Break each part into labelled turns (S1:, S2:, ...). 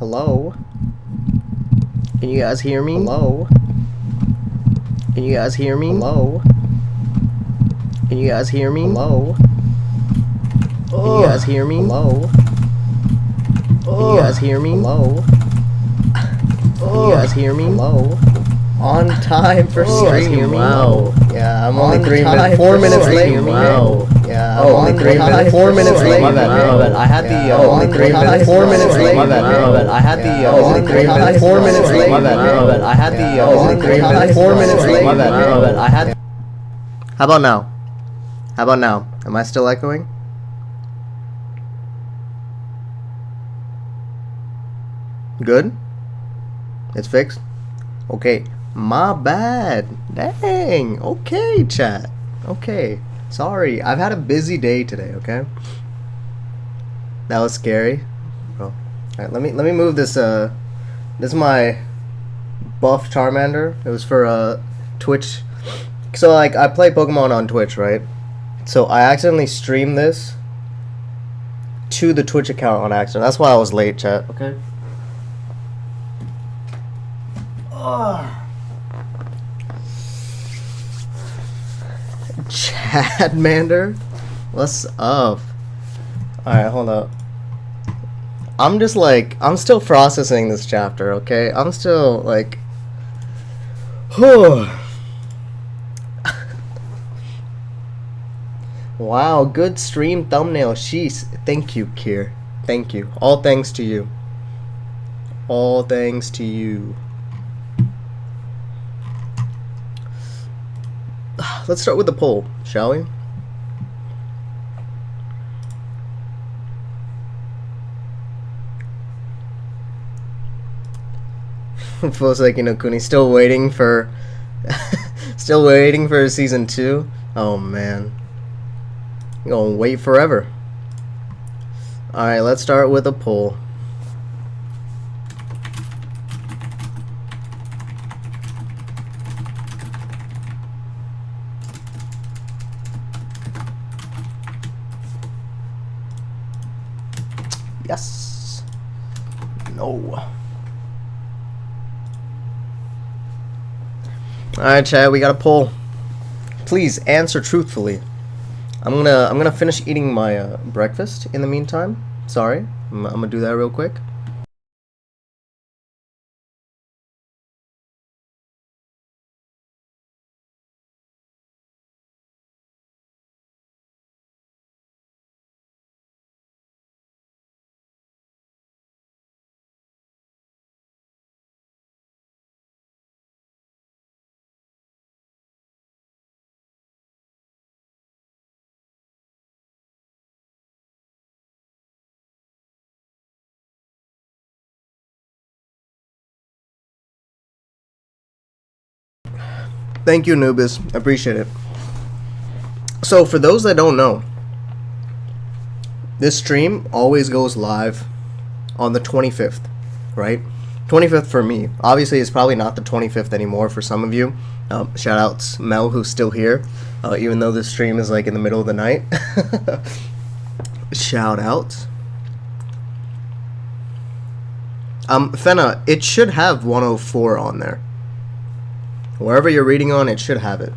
S1: Hello? Can you guys hear me? Hello? Can you guys hear me? Hello? Can you guys hear me? Hello? Can you guys hear me? Hello? Can you guys hear me? Hello? Can you guys hear me? Hello? On time for stream. Wow. Yeah, I'm only 4 minutes late. Wow. Yeah, I'm only 4 minutes late. My bad. I had the only 4 minutes late. My bad. I had the only 4 minutes late. My bad. I had the only 4 minutes late. My bad. I had. How about now? How about now? Am I still echoing? Good? It's fixed? Okay. My bad. Dang. Okay, chat. Okay. Sorry. I've had a busy day today, okay? That was scary. Oh. Alright, let me move this this is my buff Charmander. It was for Twitch. So like I play Pokemon on Twitch, right? So I accidentally streamed this to the Twitch account on accident. That's why I was late, chat. Okay. Chadmander? What's up? Alright, hold up. I'm just like, I'm still processing this chapter, okay? I'm still like, wow, good stream thumbnail. Sheesh. Thank you, Kier. Thank you. All thanks to you. All thanks to you. Let's start with the poll, shall we? Feels like, you know, Kuni's still waiting for still waiting for season 2. Oh man. I'm gonna wait forever. Alright, let's start with a poll. Yes. No. Alright, chat, we got a poll. Please answer truthfully. I'm gonna finish eating my breakfast in the meantime. Sorry. I'm gonna do that real quick. Thank you, Anubis. I appreciate it. So, for those that don't know, this stream always goes live on the 25th, right? 25th for me. Obviously, it's probably not the 25th anymore for some of you. Shout outs Mel, who's still here, even though this stream is like in the middle of the night. Shout outs. Fenna, it should have 104 on there. Wherever you're reading on, it should have it.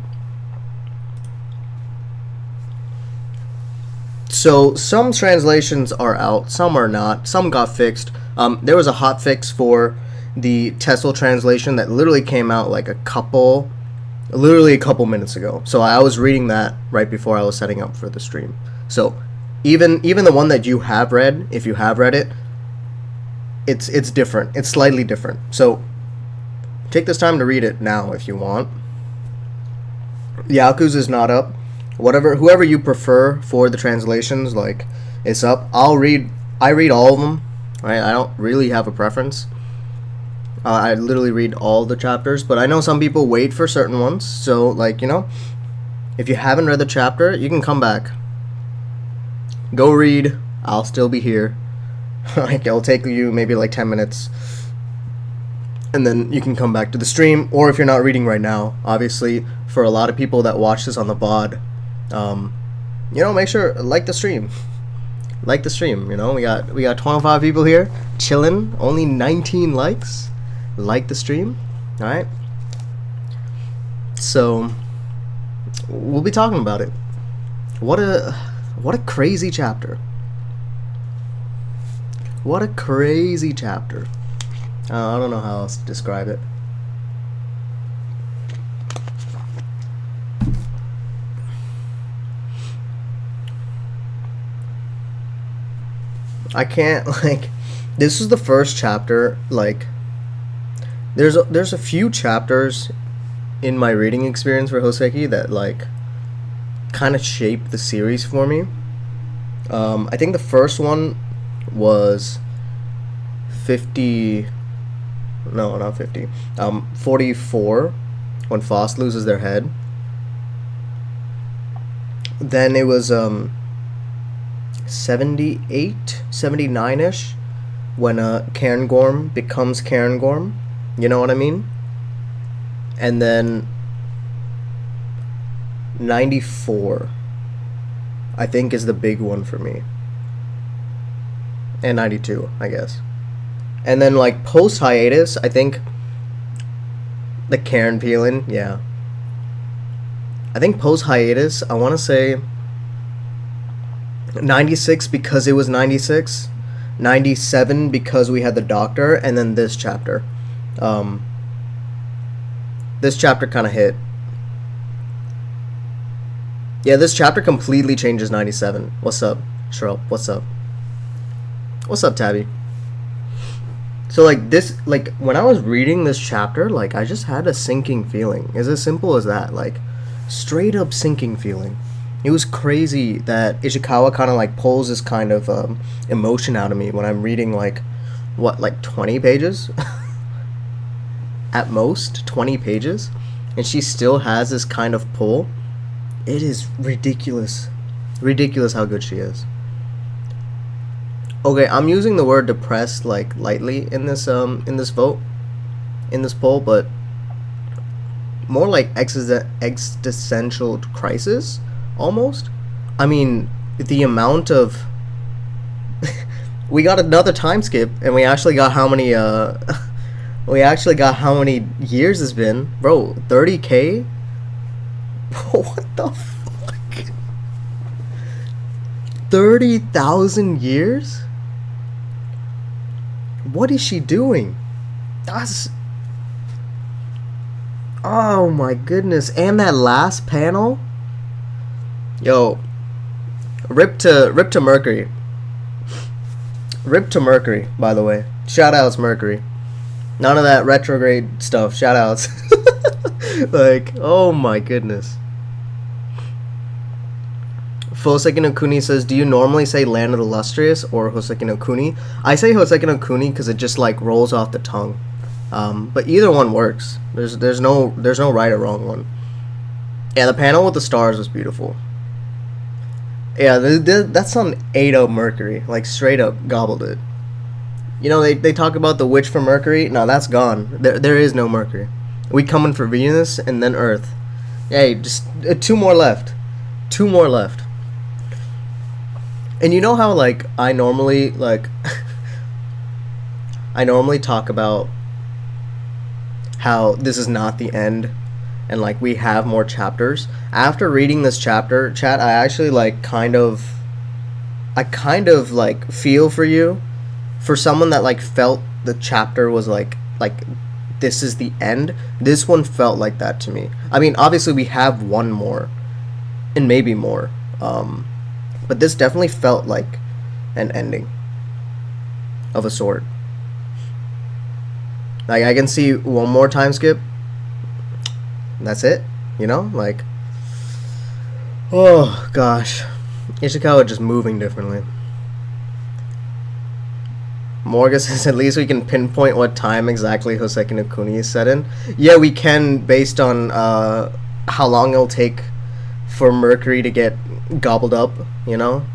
S1: So, some translations are out, some are not, some got fixed. There was a hot fix for the Tesla translation that literally came out like a couple minutes ago. So I was reading that right before I was setting up for the stream. So, even the one that you have read, if you have read it, it's different. It's slightly different. So, take this time to read it now if you want. Yaku's is not up. Whoever you prefer for the translations, like, it's up. I read all of them, right? I don't really have a preference. I literally read all the chapters, but I know some people wait for certain ones. So, like, you know, if you haven't read the chapter, you can come back. Go read. I'll still be here. Like, it'll take you maybe like 10 minutes. And then you can come back to the stream, or if you're not reading right now, obviously for a lot of people that watch this on the VOD, you know, make sure like the stream, you know. We got 25 people here. chillin'. Only 19 likes. Like the stream. Alright. So, we'll be talking about it. What a crazy chapter. What a crazy chapter. I don't know how else to describe it. I can't, like, this is the first chapter, like, there's a few chapters in my reading experience for Houseki that, like, kind of shaped the series for me. I think the first one was 50, no, not 50, 44, when Faust loses their head. Then it was, 78, 79-ish, when Cairngorm becomes Cairngorm, you know what I mean? And then 94, I think, is the big one for me. And 92, I guess. And then, like, post-hiatus, I think the Cairn peeling, yeah. I think post-hiatus, I want to say 96 because it was 96, 97 because we had the Doctor, and then this chapter. This chapter kind of hit. Yeah, this chapter completely changes 97. What's up, Shrub? What's up? What's up, Tabby? So, like, this, like, when I was reading this chapter, like, I just had a sinking feeling. It's as simple as that. Like, straight up sinking feeling. It was crazy that Ichikawa kind of, like, pulls this kind of emotion out of me when I'm reading, like, what, like 20 pages? At most, 20 pages. And she still has this kind of pull. It is ridiculous. Ridiculous how good she is. Okay, I'm using the word depressed, like, lightly in this poll, but more like existential crisis, almost. I mean, the amount of we got another time skip, and we actually got how many years it's been, bro? 30K. What the fuck? 30,000 years? What is she doing? That's... Oh my goodness. And that last panel? Yo. Rip to Mercury. Rip to Mercury, by the way. Shoutouts, Mercury. None of that retrograde stuff. Shoutouts. Like, oh my goodness. Houseki no Kuni says, do you normally say Land of the Lustrous or Houseki no Kuni? I say Houseki no Kuni because it just, like, rolls off the tongue. But either one works. There's no right or wrong one. Yeah, the panel with the stars was beautiful. Yeah, that's on 8-0 Mercury. Like, straight up gobbled it. You know, they talk about the witch from Mercury. No, that's gone. There is no Mercury. We coming for Venus and then Earth. Hey, just 2 more left. 2 more left. And you know how, like, I normally talk about how this is not the end and, like, we have more chapters. After reading this chapter, chat, I actually, like, kind of like feel for you. For someone that, like, felt the chapter was like this is the end. This one felt like that to me. I mean, obviously we have one more and maybe more. But this definitely felt like an ending of a sort. Like, I can see one more time skip. That's it, you know? Like, oh gosh. Ichikawa just moving differently. Morgan says, at least we can pinpoint what time exactly Houseki no Kuni is set in. Yeah, we can, based on how long it'll take for Mercury to get gobbled up, you know?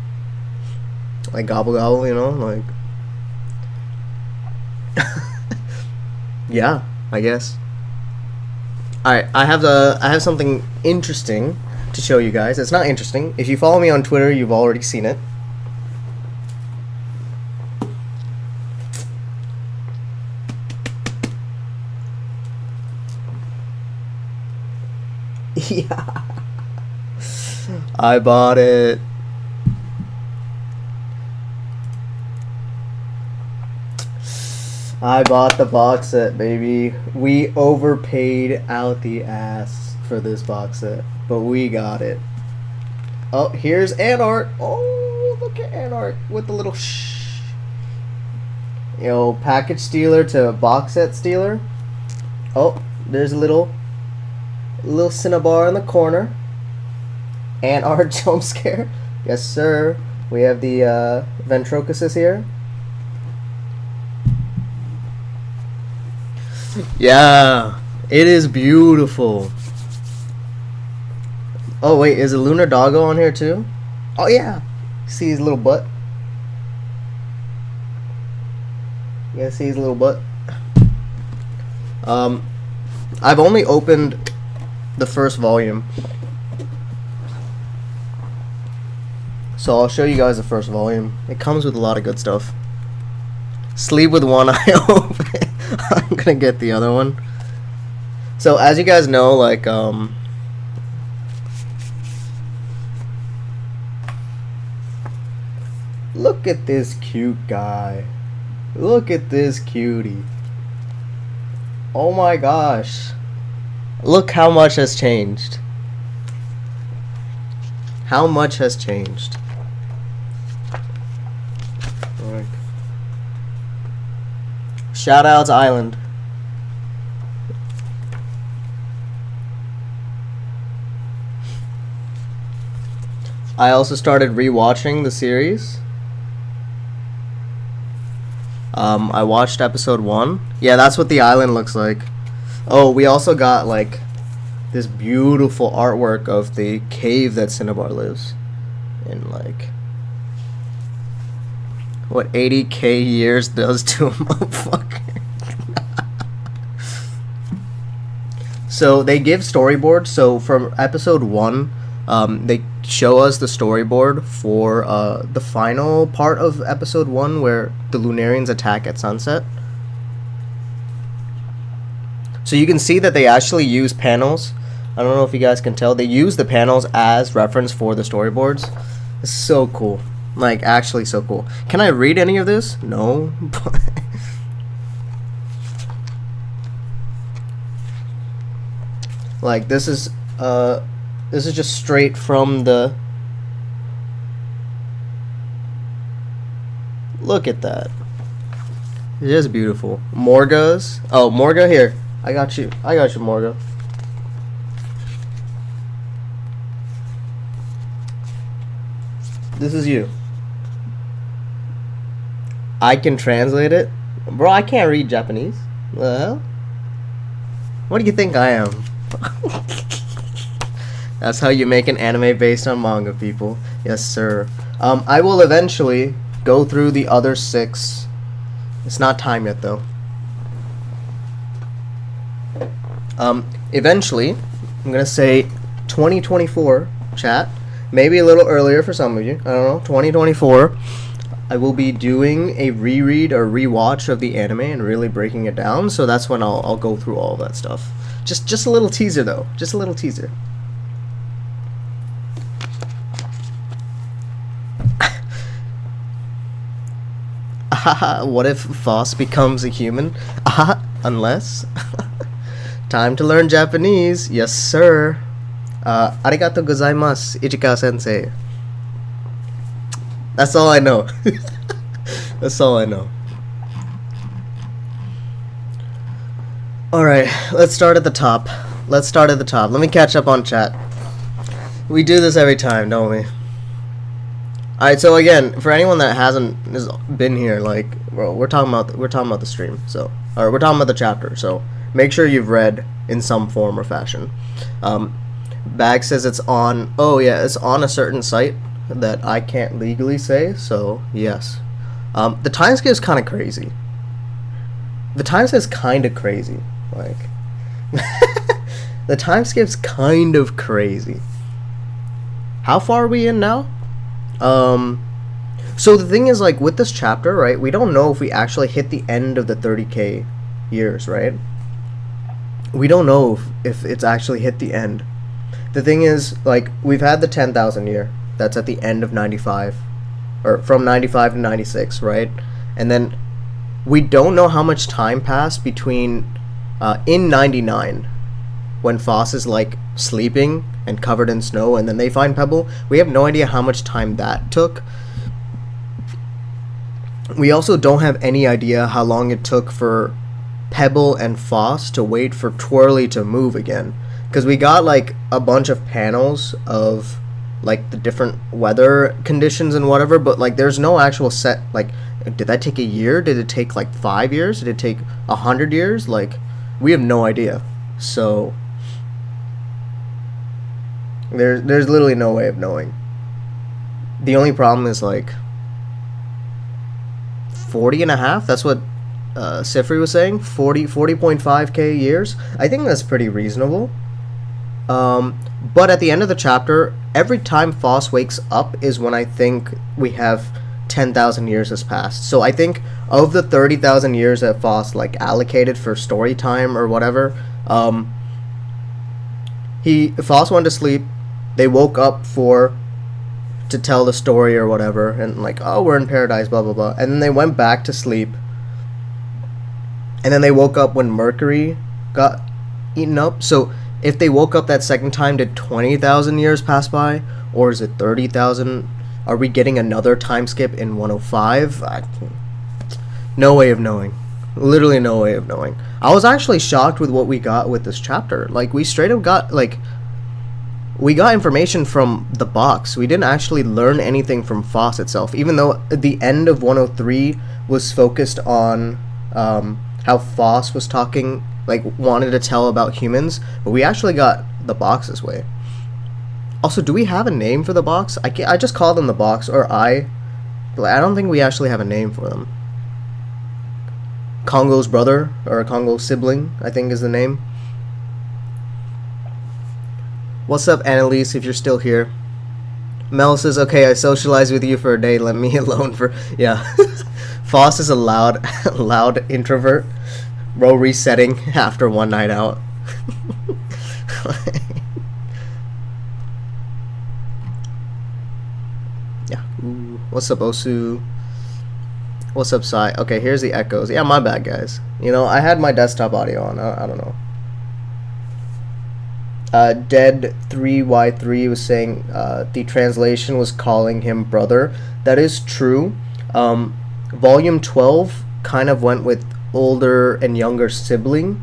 S1: Like, gobble, you know? Like... yeah, I guess. Alright, I have something interesting to show you guys. It's not interesting. If you follow me on Twitter, you've already seen it. Yeah. I bought it. I bought the box set, baby. We overpaid out the ass for this box set, but we got it. Oh, here's Anart. Oh, look at Anart with the little shh. You know, package stealer to box set stealer. Oh, there's a little Cinnabar in the corner. Anart jump scare. Yes, sir. We have the Ventriloquist here. Yeah, it is beautiful. Oh wait, is a Lunar Doggo on here too? Oh yeah, see his little butt. Yeah, see his little butt. I've only opened the first volume, so I'll show you guys the first volume. It comes with a lot of good stuff. Sleep with one eye open. I'm gonna get the other one. So as you guys know, like look at this cute guy. Look at this cutie. Oh my gosh. Look how much has changed. How much has changed. Alright. Shoutouts Island. I also started rewatching the series. I watched episode 1. Yeah, that's what the island looks like. Oh, we also got like this beautiful artwork of the cave that Cinnabar lives in, like what 80k years does to a motherfucker. So they give storyboards. So from episode 1, they show us the storyboard for the final part of episode 1 where the Lunarians attack at sunset. So you can see that they actually use panels. I don't know if you guys can tell. They use the panels as reference for the storyboards. It's so cool. Like, actually so cool. Can I read any of this? No. Like, this is just straight from the... Look at that. It's just beautiful. Morga's. Oh, Morga, here. I got you, Morga. This is you. I can translate it. Bro, I can't read Japanese. The hell? What do you think I am? That's how you make an anime based on manga, people. Yes, sir. I will eventually go through the other 6. It's not time yet, though. Eventually, I'm gonna say 2024, chat. Maybe a little earlier for some of you. I don't know. 2024. I will be doing a reread or rewatch of the anime and really breaking it down. So that's when I'll go through all of that stuff. Just a little teaser, though. Just a little teaser. What if Voss becomes a human? Unless. Time to learn Japanese. Yes, sir. Arigatou gozaimasu, Ichikawa sensei. That's all I know. That's all I know. Alright, let's start at the top. Let me catch up on chat. We do this every time, don't we? Alright, so again, for anyone that hasn't been here, like, bro, we're talking about the stream, so, or we're talking about the chapter, so make sure you've read in some form or fashion. Bag says it's on. Oh yeah, it's on a certain site that I can't legally say. So yes, the timescape is kind of crazy. The timescape's kind of crazy. Like, the timescape's kind of crazy. How far are we in now? So the thing is, like, with this chapter, right? We don't know if we actually hit the end of the 30k years, right? We don't know if it's actually hit the end. The thing is, like, we've had the 10,000 year. That's at the end of 95. Or from 95 to 96, right? And then we don't know how much time passed between in 99 when Foss is like sleeping and covered in snow and then they find Pebble. We have no idea how much time that took. We also don't have any idea how long it took for Pebble and Foss to wait for Twirly to move again, because we got like a bunch of panels of like the different weather conditions and whatever, but like there's no actual set, like, did that take a year? Did it take like 5 years? Did it take 100 years? Like, we have no idea. So there's literally no way of knowing. The only problem is like 40 and a half. That's what Sifri was saying. 40.5k years. I think that's pretty reasonable. But at the end of the chapter, every time Foss wakes up is when I think we have 10,000 years has passed. So I think of the 30,000 years that Foss like allocated for story time or whatever, Foss went to sleep. They woke up to tell the story or whatever, and like, oh, we're in paradise, blah blah blah, and then they went back to sleep, and then they woke up when Mercury got eaten up. So if they woke up that second time, did 20,000 years pass by, or is it 30,000? Are we getting another time skip in 105? No way of knowing. Literally no way of knowing. I was actually shocked with what we got with this chapter. Like, we straight up got, like, we got information from the box. We didn't actually learn anything from Foss itself, even though the end of 103 was focused on how Foss was talking, like, wanted to tell about humans, but we actually got the box's way. Also, do we have a name for the box? I just call them the box, but I don't think we actually have a name for them. Congo's brother, or Congo's sibling, I think is the name. What's up, Annalise, if you're still here? Mel says, okay, I socialized with you for a day, let me alone for... Yeah. Foss is a loud introvert. Bro resetting after one night out. Yeah. Ooh. What's up, Osu? What's up, Sai? Okay, here's the echoes. Yeah, my bad, guys. You know, I had my desktop audio on. I don't know. Dead3y3 was saying the translation was calling him brother. That is true. Volume 12 kind of went with older and younger sibling,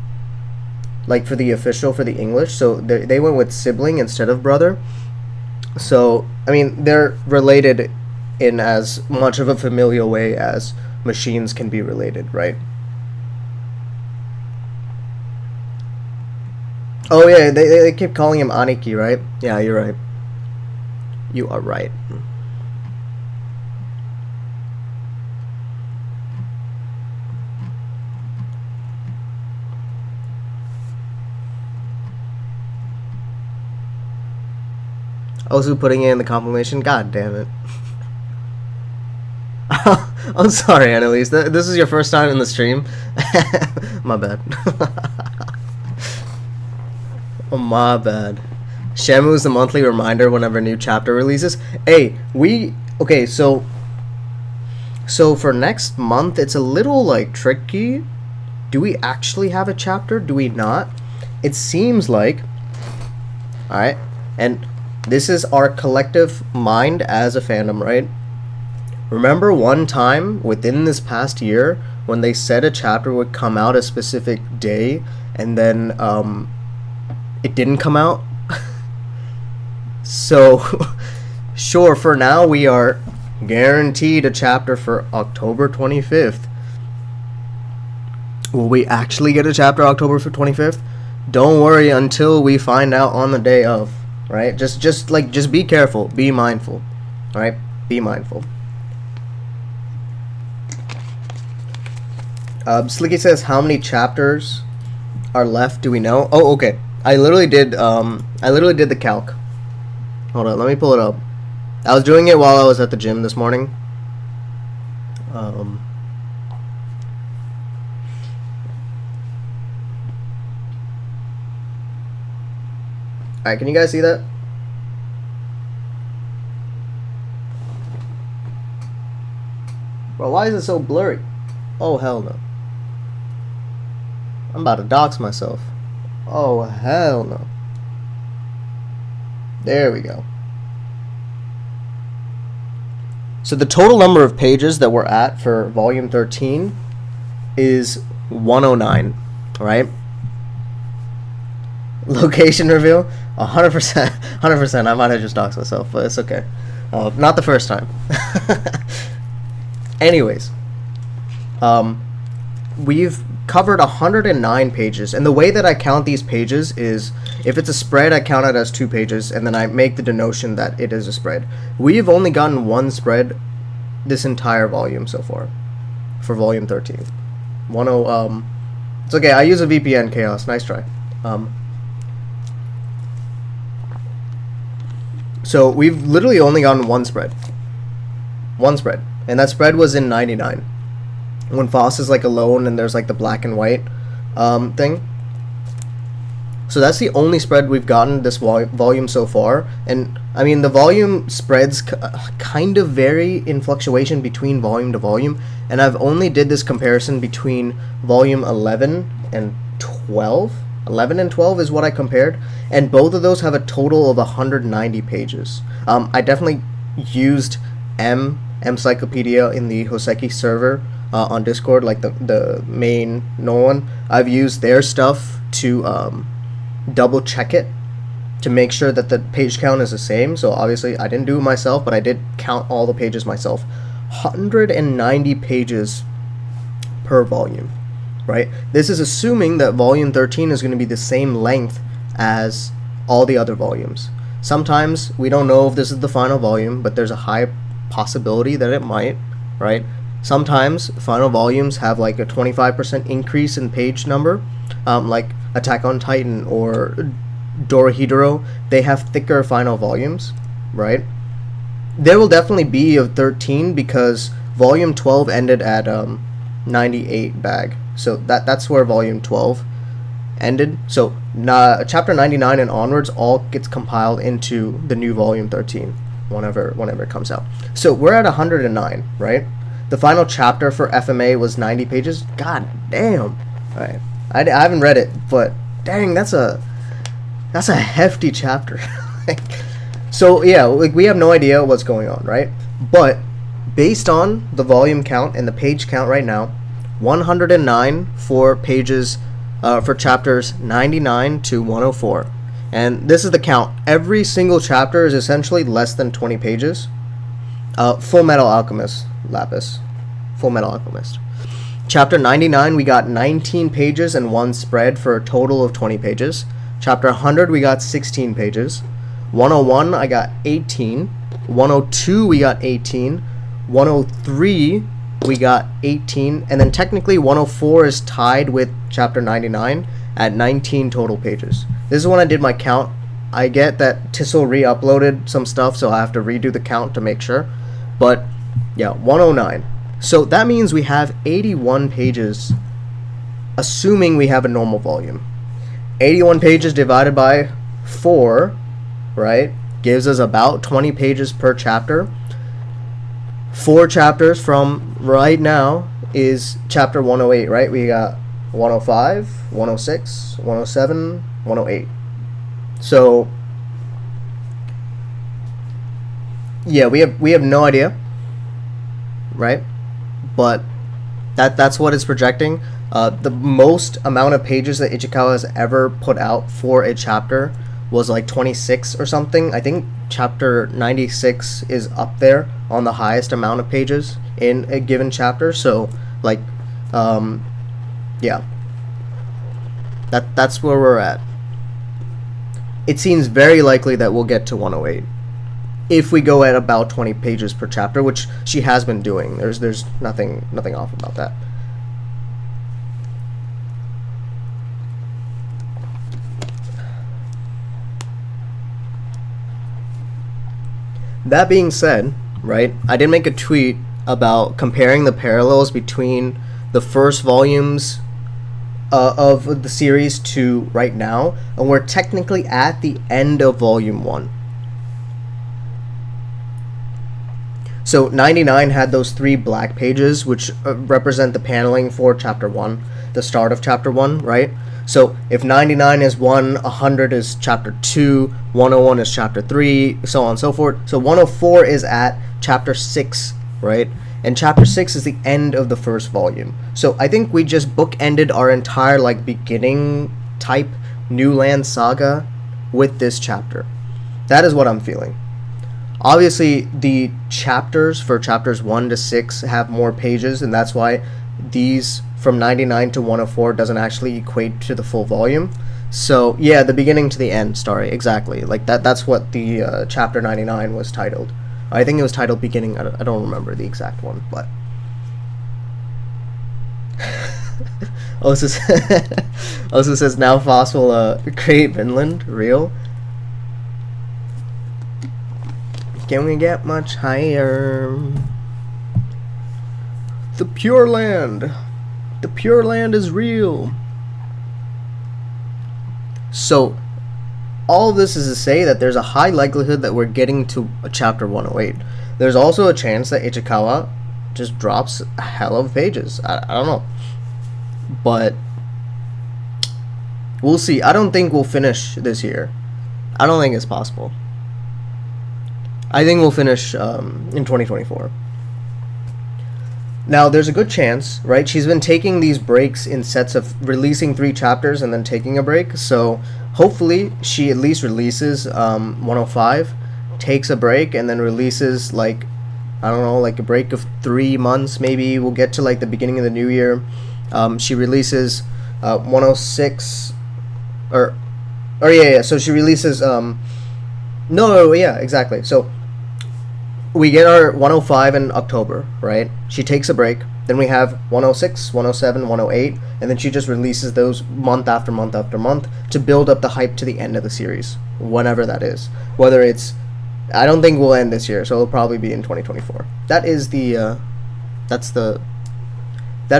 S1: like for the official, for the English. So they went with sibling instead of brother. So, I mean, they're related in as much of a familial way as machines can be related, right? Oh yeah, they keep calling him Aniki, right? Yeah, you're right. You are right. Also putting it in the confirmation. God damn it. I'm sorry, Annalise. This is your first time in the stream. My bad. Oh, my bad. Shamu's the monthly reminder whenever a new chapter releases. Hey, okay, so for next month, it's a little, like, tricky. Do we actually have a chapter? Do we not? It seems like... Alright, and this is our collective mind as a fandom, right? Remember one time within this past year when they said a chapter would come out a specific day, and then, it didn't come out? So, sure, for now we are guaranteed a chapter for October 25th. Will we actually get a chapter October 25th? Don't worry until we find out on the day of, right? Just be careful, be mindful, right? Be mindful. Slicky says, how many chapters are left? Do we know? Oh, okay. I literally did the calc. Hold on, let me pull it up. I was doing it while I was at the gym this morning. Alright, can you guys see that? Bro, why is it so blurry? Oh, hell no. I'm about to dox myself. Oh, hell no. There we go. So the total number of pages that we're at for volume 13 is 109, right? Location reveal, 100%, 100%. I might have just doxed myself, but it's okay. Not the first time. Anyways, we've covered 109 pages, and the way that I count these pages is, if it's a spread, I count it as 2 pages, and then I make the denotation that it is a spread. We've only gotten 1 spread this entire volume so far, for volume 13. It's okay, I use a VPN, Chaos, nice try. So we've literally only gotten 1 spread. 1 spread. And that spread was in 99. When Foss is like alone and there's like the black and white thing. So that's the only spread we've gotten this volume so far. And I mean, the volume spreads kind of vary in fluctuation between volume to volume. And I've only did this comparison between volume 11 and 12. 11 and 12 is what I compared. And both of those have a total of 190 pages. I definitely used Encyclopedia in the Houseki server on Discord, like the main one. I've used their stuff to double check it to make sure that the page count is the same. So obviously I didn't do it myself, but I did count all the pages myself. 190 pages per volume, right? This is assuming that volume 13 is going to be the same length as all the other volumes. Sometimes we don't know if this is the final volume, but there's a high possibility that it might, right? Sometimes final volumes have like a 25% increase in page number, like Attack on Titan or Dorohedoro. They have thicker final volumes, right? There will definitely be a 13 because volume 12 ended at 98 bag, so that's where volume 12 ended. So chapter 99 and onwards all gets compiled into the new volume 13 whenever it comes out. So we're at 109, right? The final chapter for FMA was 90 pages. God damn. All right, I haven't read it, but dang, that's a hefty chapter. So yeah, like, we have no idea what's going on, right? But based on the volume count and the page count right now, 109 for pages for chapters 99 to 104. And this is the count. Every single chapter is essentially less than 20 pages. Full Metal Alchemist, Lapis. Full Metal Alchemist. Chapter 99, we got 19 pages and 1 spread for a total of 20 pages. Chapter 100, we got 16 pages. 101, I got 18. 102, we got 18. 103, we got 18. And then technically 104 is tied with chapter 99 at 19 total pages. This is when I did my count. I get that Tissel re-uploaded some stuff, so I have to redo the count to make sure. But yeah, 109. So that means we have 81 pages, assuming we have a normal volume. 81 pages divided by 4, right, gives us about 20 pages per chapter. 4 chapters from right now is chapter 108, right? We got 105, 106, 107, 108. So yeah, we have no idea, right? But that's what it's projecting. The most amount of pages that Ichikawa has ever put out for a chapter was like 26 or something. I think chapter 96 is up there on the highest amount of pages in a given chapter. So like yeah, that's where we're at. It seems very likely that we'll get to 108 if we go at about 20 pages per chapter, which she has been doing. There's nothing off about that. That being said, right, I did make a tweet about comparing the parallels between the first volumes of the series to right now, and we're technically at the end of volume 1. So 99 had those 3 black pages, which represent the paneling for chapter 1, the start of chapter 1, right? So if 99 is 1, 100 is chapter 2, 101 is chapter 3, so on and so forth. So 104 is at chapter 6, right? And chapter 6 is the end of the first volume. So I think we just bookended our entire like beginning type New Land saga with this chapter. That is what I'm feeling. Obviously, the chapters for chapters 1 to 6 have more pages, and that's why these from 99 to 104 doesn't actually equate to the full volume. So yeah, the beginning to the end story, exactly. Like that's what the chapter 99 was titled. I think it was titled Beginning. I don't remember the exact one, but also says now fossil create Vinland real. Can we get much higher? The Pure Land. The Pure Land is real. So, all of this is to say that there's a high likelihood that we're getting to a chapter 108. There's also a chance that Ichikawa just drops a hell of pages. I don't know. But, we'll see. I don't think we'll finish this year. I don't think it's possible. I think we'll finish in 2024. Now, there's a good chance, right? She's been taking these breaks in sets of releasing 3 chapters and then taking a break. So, hopefully, she at least releases 105, takes a break, and then releases, like, I don't know, like a break of 3 months, maybe. We'll get to, like, the beginning of the new year. She releases 106, yeah. So, she releases, yeah, exactly. So, we get our 105 in October, right? She takes a break. Then we have 106, 107, 108, and then she just releases those month after month after month to build up the hype to the end of the series, whenever that is. Whether it's, I don't think we'll end this year, so it'll probably be in 2024. That is that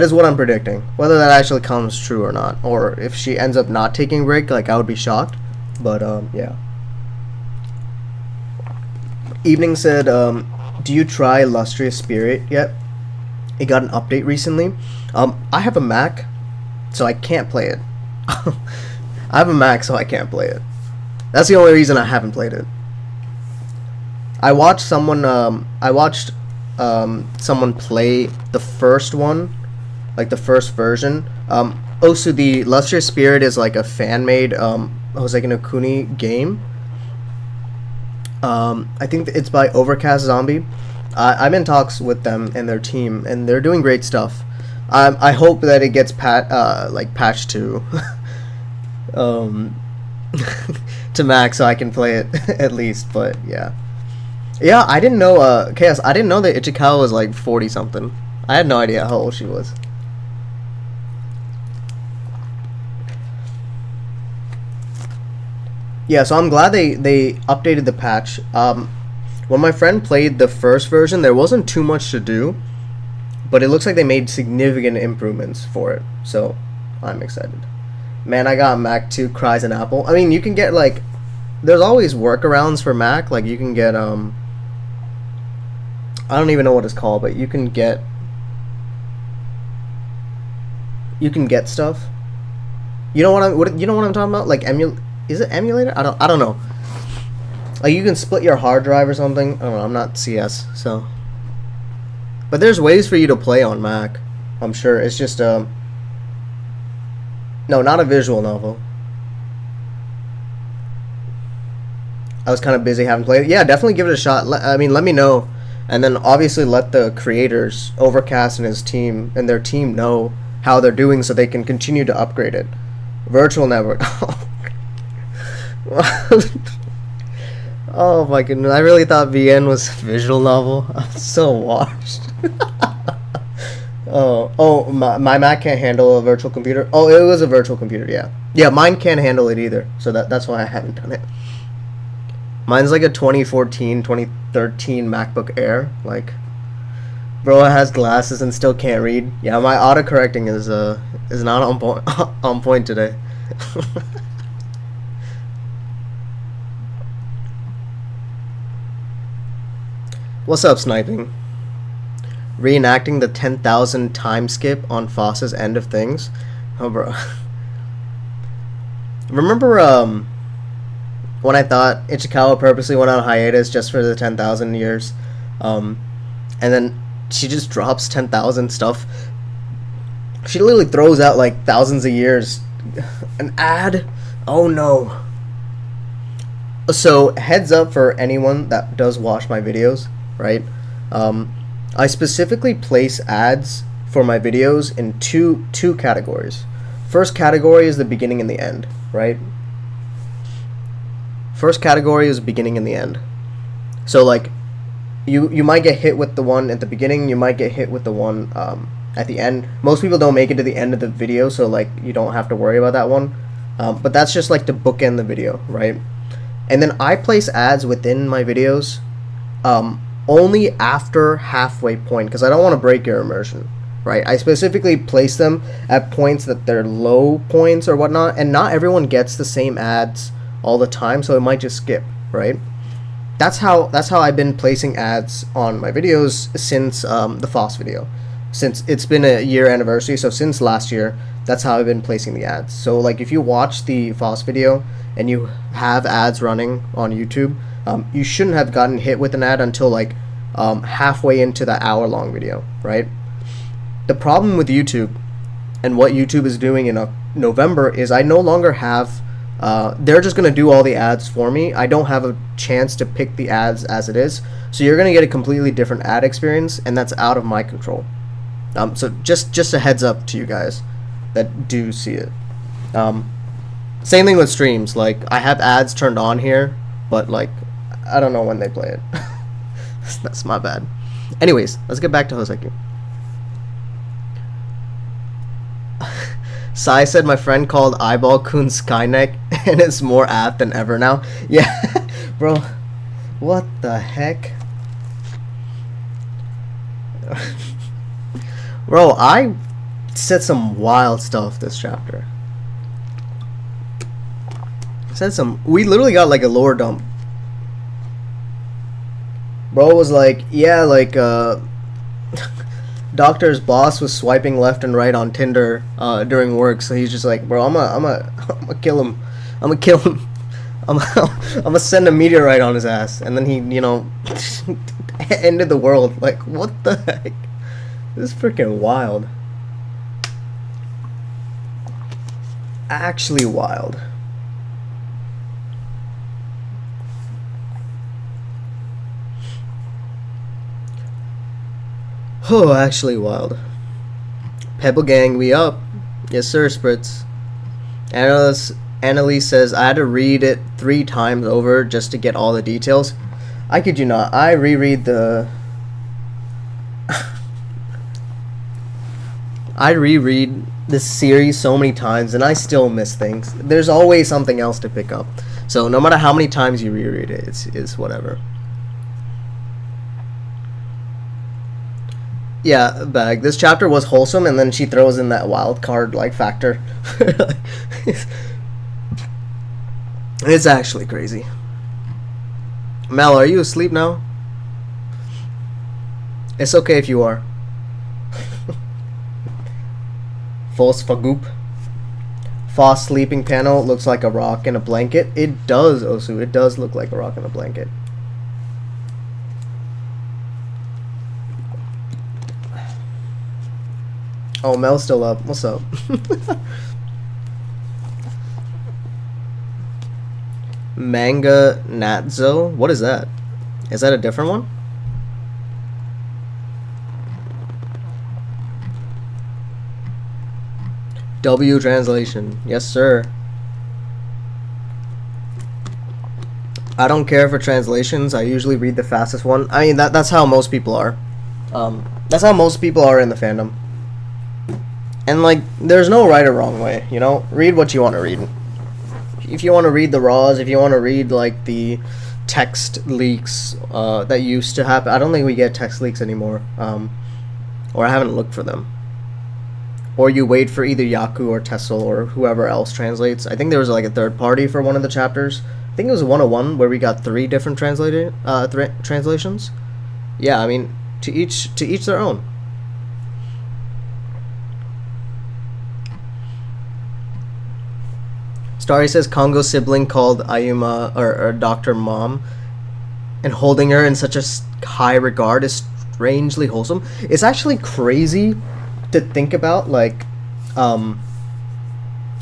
S1: is what I'm predicting. Whether that actually comes true or not, or if she ends up not taking a break, like I would be shocked. But yeah. Evening said, do you try Lustrous Spirit yet? It got an update recently. I have a Mac, so I can't play it. I have a Mac, so I can't play it. That's the only reason I haven't played it. I watched someone play the first one, like the first version. So the Lustrous Spirit is like a fan-made Houseki no Kuni game. I think it's by Overcast Zombie. I'm in talks with them and their team, and they're doing great stuff. I hope that it gets patched to to Mac so I can play it at least. But yeah, I didn't know Chaos. I didn't know that Ichikawa was like 40 something. I had no idea how old she was. Yeah, so I'm glad they updated the patch. When my friend played the first version, there wasn't too much to do, but it looks like they made significant improvements for it. So I'm excited. Man, I got Mac 2 cries an apple. I mean, you can get like, there's always workarounds for Mac. Like you can get I don't even know what it's called, but you can get stuff. You know what I'm talking about? Like is it emulator? I don't know. Like you can split your hard drive or something. I don't know. I'm not CS, so. But there's ways for you to play on Mac. I'm sure it's just no, not a visual novel. I was kind of busy, haven't played it. Yeah, definitely give it a shot. Let me know, and then obviously let the creators, Overcast and his team and their team, know how they're doing so they can continue to upgrade it. Virtual network. Oh my goodness, I really thought VN was a visual novel. I'm so washed. My Mac can't handle a virtual computer. Oh, it was a virtual computer, yeah. Yeah, mine can't handle it either, so that's why I haven't done it. Mine's like a 2014, 2013 MacBook Air. Like, Bro has glasses and still can't read. Yeah, my autocorrecting is not on point on point today. What's up, sniping? Reenacting the 10,000 time skip on Foss's End of Things. Oh, bro. Remember when I thought Ichikawa purposely went on hiatus just for the 10,000 years, and then she just drops 10,000 stuff. She literally throws out like thousands of years. An ad? Oh no. So heads up for anyone that does watch my videos, right? I specifically place ads for my videos in two categories. First category is the beginning and the end, right? First category is beginning and the end. So like you might get hit with the one at the beginning, you might get hit with the one at the end. Most people don't make it to the end of the video, so like you don't have to worry about that one. But that's just like to bookend the video, right? And then I place ads within my videos only after halfway point, because I don't want to break your immersion, right? I specifically place them at points that they're low points or whatnot, and not everyone gets the same ads all the time, so it might just skip, right? That's how I've been placing ads on my videos since the Foss video. Since it's been a year anniversary, so since last year, that's how I've been placing the ads. So like if you watch the Foss video and you have ads running on YouTube, you shouldn't have gotten hit with an ad until like halfway into that hour-long video, right? The problem with YouTube and what YouTube is doing in November is I no longer have they're just going to do all the ads for me. I don't have a chance to pick the ads as it is, so you're going to get a completely different ad experience, and that's out of my control. So just a heads up to you guys that do see it. Same thing with streams. Like I have ads turned on here, but like I don't know when they play it. That's my bad. Anyways, let's get back to Houseki. Sai said my friend called Eyeball Kun Skyneck, and it's more apt than ever now. Yeah, bro. What the heck? Bro, I said some wild stuff this chapter. We literally got like a lore dump. Bro was like, yeah, like, Doctor's boss was swiping left and right on Tinder during work, so he's just like, bro, I'm gonna kill him. I'm gonna kill him. I'm gonna send a meteorite on his ass. And then he, you know, ended the world. Like, what the heck? This is freaking wild. Actually wild. Oh, actually wild. Pebble gang, we up. Yes, sir, Spritz. Annalise says, I had to read it 3 times over just to get all the details. I kid you not. I reread the... I reread this series so many times, and I still miss things. There's always something else to pick up. So no matter how many times you reread it, it's whatever. Yeah, Bag. This chapter was wholesome, and then she throws in that wild card like factor. It's actually crazy. Mal, are you asleep now? It's okay if you are. False Fagoop. Foss sleeping panel looks like a rock in a blanket. It does, Osu. It does look like a rock in a blanket. Oh, Mel's still up. What's up? Manga Natzo? What is that? Is that a different one? W translation. Yes, sir. I don't care for translations. I usually read the fastest one. I mean, that's how most people are. That's how most people are in the fandom. And, like, there's no right or wrong way, you know? Read what you want to read. If you want to read the raws, if you want to read, like, the text leaks that used to happen. I don't think we get text leaks anymore. or I haven't looked for them. Or you wait for either Yaku or Tessel or whoever else translates. I think there was like a third party for one of the chapters. I think it was 101 where we got 3 different translations. Yeah, I mean, to each their own. Starry says Congo sibling called Ayuma or Dr. Mom, and holding her in such a high regard is strangely wholesome. It's actually crazy to think about, like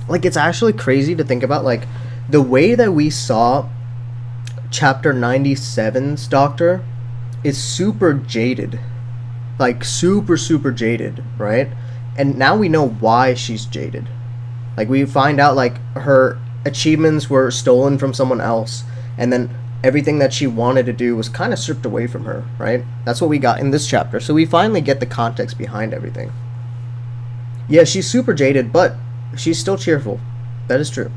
S1: it's actually crazy to think about, like, the way that we saw chapter 97's doctor is super jaded, like super jaded, right? And now we know why she's jaded. Like, we find out, like, her achievements were stolen from someone else, and then everything that she wanted to do was kind of stripped away from her, right? That's what we got in this chapter. So we finally get the context behind everything. Yeah, she's super jaded, but she's still cheerful. That is true.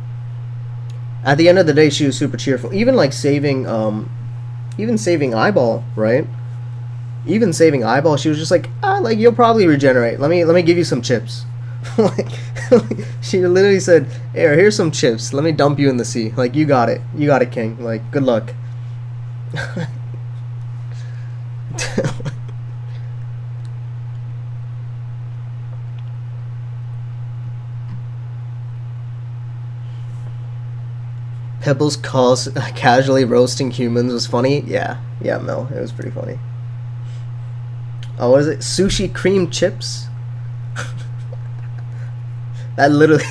S1: At the end of the day, she was super cheerful. Even, like, saving Eyeball, right? Even saving Eyeball, she was just like, like, you'll probably regenerate. Let me give you some chips. Like, she literally said, here's some chips. Let me dump you in the sea. Like, you got it. You got it, King. Like, good luck. Pebble's calls casually roasting humans was funny. Yeah, Mel. It was pretty funny. Oh, what is it? Sushi cream chips? That literally...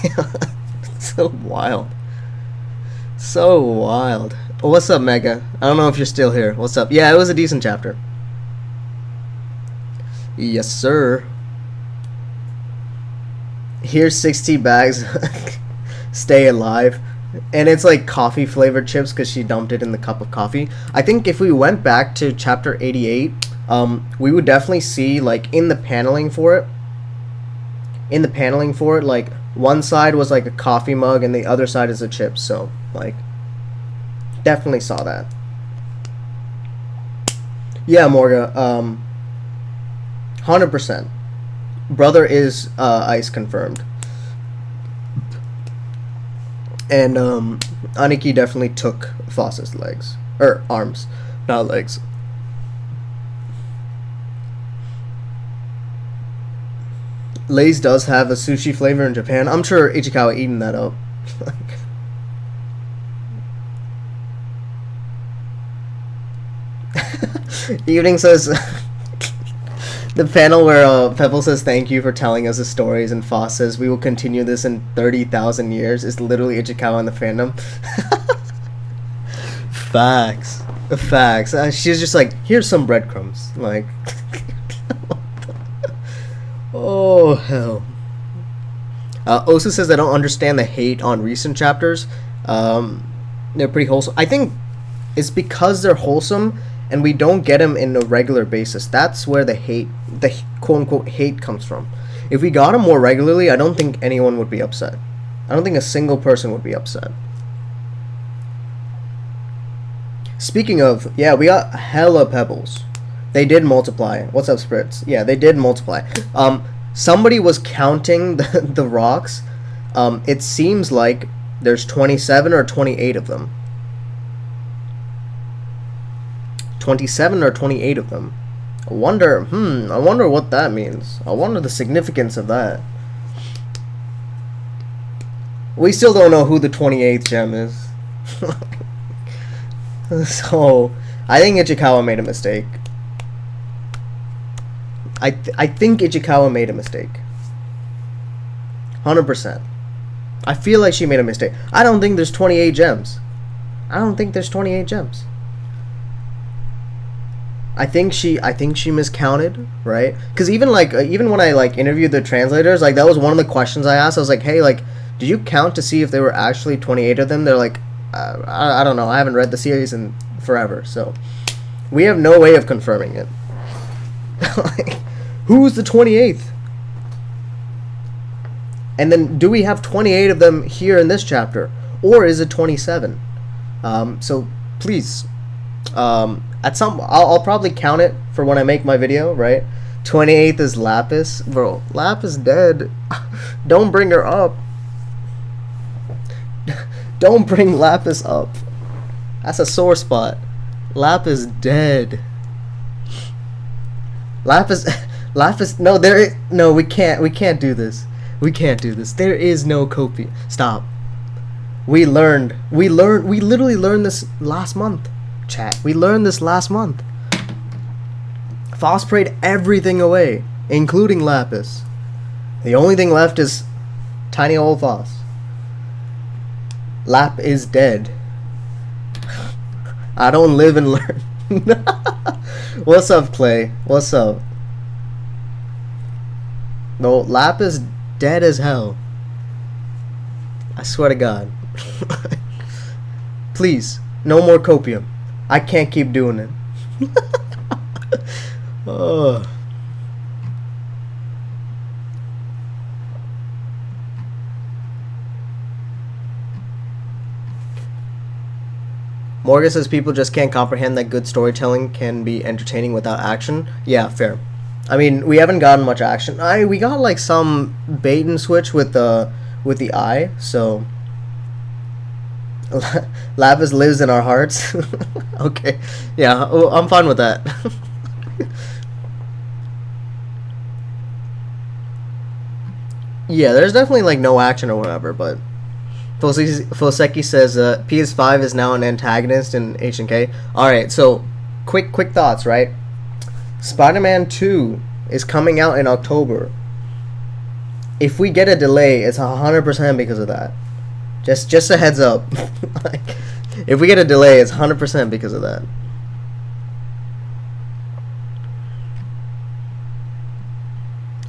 S1: so wild. So wild. Oh, what's up, Mega? I don't know if you're still here. What's up? Yeah, it was a decent chapter. Yes, sir. Here's 60 bags. Stay alive. And it's like coffee flavored chips because she dumped it in the cup of coffee. I think if we went back to chapter 88, we would definitely see, like, in the paneling for it, like, one side was like a coffee mug and the other side is a chip. So, like, definitely saw that. Yeah, Morga, 100%. Brother is ice confirmed. And Aniki definitely took Foss's legs. Or arms, not legs. Lay's does have a sushi flavor in Japan. I'm sure Ichikawa eating that up. Evening says... the panel where Pebble says thank you for telling us the stories and Foss says we will continue this in 30,000 years is literally Ichikawa in the fandom. Facts. She's just like, here's some breadcrumbs. Like... Oh, hell. Osa says, I don't understand the hate on recent chapters. They're pretty wholesome. I think it's because they're wholesome and we don't get them in a regular basis. That's where the hate, the quote-unquote hate comes from. If we got them more regularly, I don't think anyone would be upset. I don't think a single person would be upset. Speaking of, yeah, we got hella pebbles. They did multiply. What's up, Spritz? Yeah, they did multiply. Somebody was counting the rocks. It seems like there's 27 or 28 of them. 27 or 28 of them. I wonder what that means. I wonder the significance of that. We still don't know who the 28th gem is. So, I think Ichikawa made a mistake. I think Ichikawa made a mistake. 100%. I feel like she made a mistake. I don't think there's 28 gems. I think she miscounted, right? Because even when I like interviewed the translators, like that was one of the questions I asked. I was like, hey, like, did you count to see if there were actually 28 of them? They're like, I don't know. I haven't read the series in forever, so we have no way of confirming it. Like, who's the 28th? And then, do we have 28 of them here in this chapter, or is it 27? So please, I'll probably count it for when I make my video, right? 28th is Lapis. Bro, Lapis dead. Don't bring her up. Don't bring Lapis up. That's a sore spot. Lapis dead. Lapis, no, we can't do this. We can't do this. There is no copy. Stop. We literally learned this last month, chat. We learned this last month. Foss prayed everything away, including Lapis. The only thing left is tiny old Foss. Lap is dead. I don't live and learn. What's up, Clay? What's up? No, Lap is dead as hell. I swear to God. Please, no more copium. I can't keep doing it. Oh. Morgan says people just can't comprehend that good storytelling can be entertaining without action. Yeah, fair. I mean, we haven't gotten much action. We got like some bait and switch with the eye, so Lapis lives in our hearts. Okay. Yeah, I'm fine with that. Yeah, there's definitely like no action or whatever, but Houseki says PS5 is now an antagonist in H&K. Alright, so quick thoughts, right? Spider-Man 2 is coming out in October. If we get a delay, it's 100% because of that. Just a heads up. Like, if we get a delay, it's 100% because of that.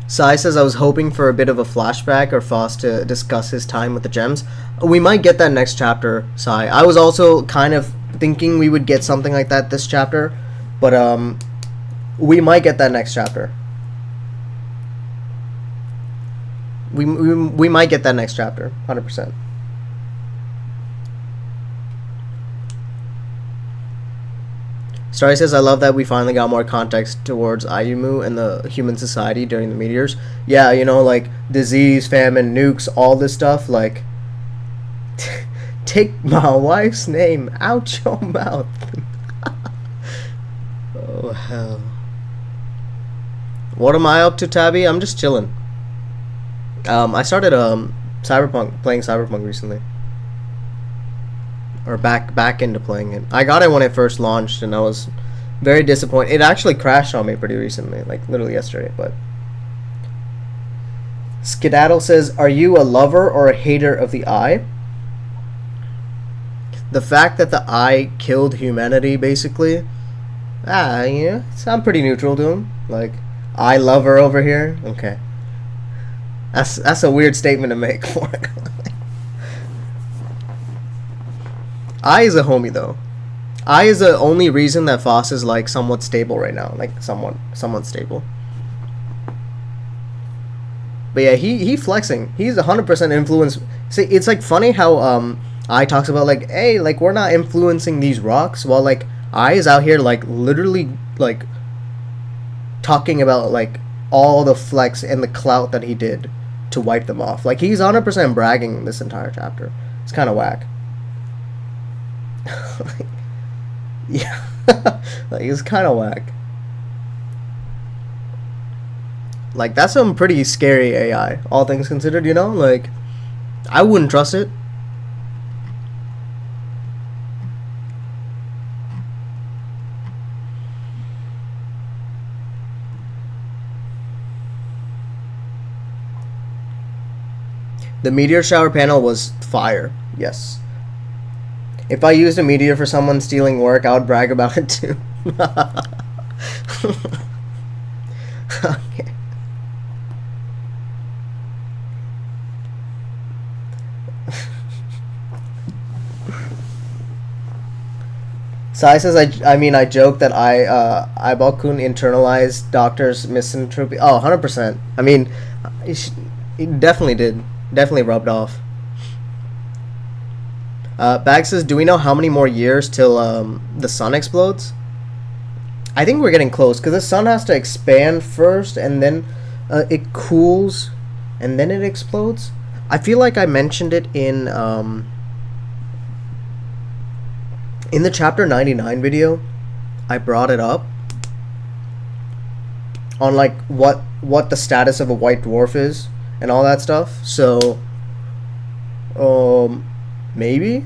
S1: Sai says, I was hoping for a bit of a flashback or Foss to discuss his time with the gems. We might get that next chapter, Sai. I was also kind of thinking we would get something like that this chapter, but we might get that next chapter. We might get that next chapter, 100%. Starry says, I love that we finally got more context towards Ayumu and the human society during the meteors. Yeah, you know, like, disease, famine, nukes, all this stuff, like, take my wife's name out your mouth. Oh, hell. What am I up to, Tabby? I'm just chilling. I started, playing Cyberpunk recently. Or back into playing it. I got it when it first launched, and I was very disappointed. It actually crashed on me pretty recently, like literally yesterday. But Skedaddle says, "Are you a lover or a hater of the Eye?" The fact that the Eye killed humanity, basically. Yeah, I'm pretty neutral to him. Like, I lover over here. Okay, that's a weird statement to make for it. I is a homie though. I is the only reason that Foss is like somewhat stable right now, like somewhat stable. But yeah, he flexing. He's 100% influence. See, it's like funny how I talks about like, hey, like we're not influencing these rocks, while like I is out here like literally like talking about like all the flex and the clout that he did to wipe them off. Like he's 100% bragging this entire chapter. It's kind of whack. Yeah. Like it's kind of whack. Like that's some pretty scary AI, all things considered, you know? Like I wouldn't trust it. The meteor shower panel was fire. Yes. If I used a meteor for someone stealing work, I would brag about it too. Okay. Sai says, I joke that Ibal-kun internalized Doctor's misanthropy. Oh, 100%. I mean, he definitely did. Definitely rubbed off. Bag says, do we know how many more years till the sun explodes? I think we're getting close because the sun has to expand first, and then it cools, and then it explodes. I feel like I mentioned it in the chapter 99 video. I brought it up on like what the status of a white dwarf is and all that stuff. So maybe,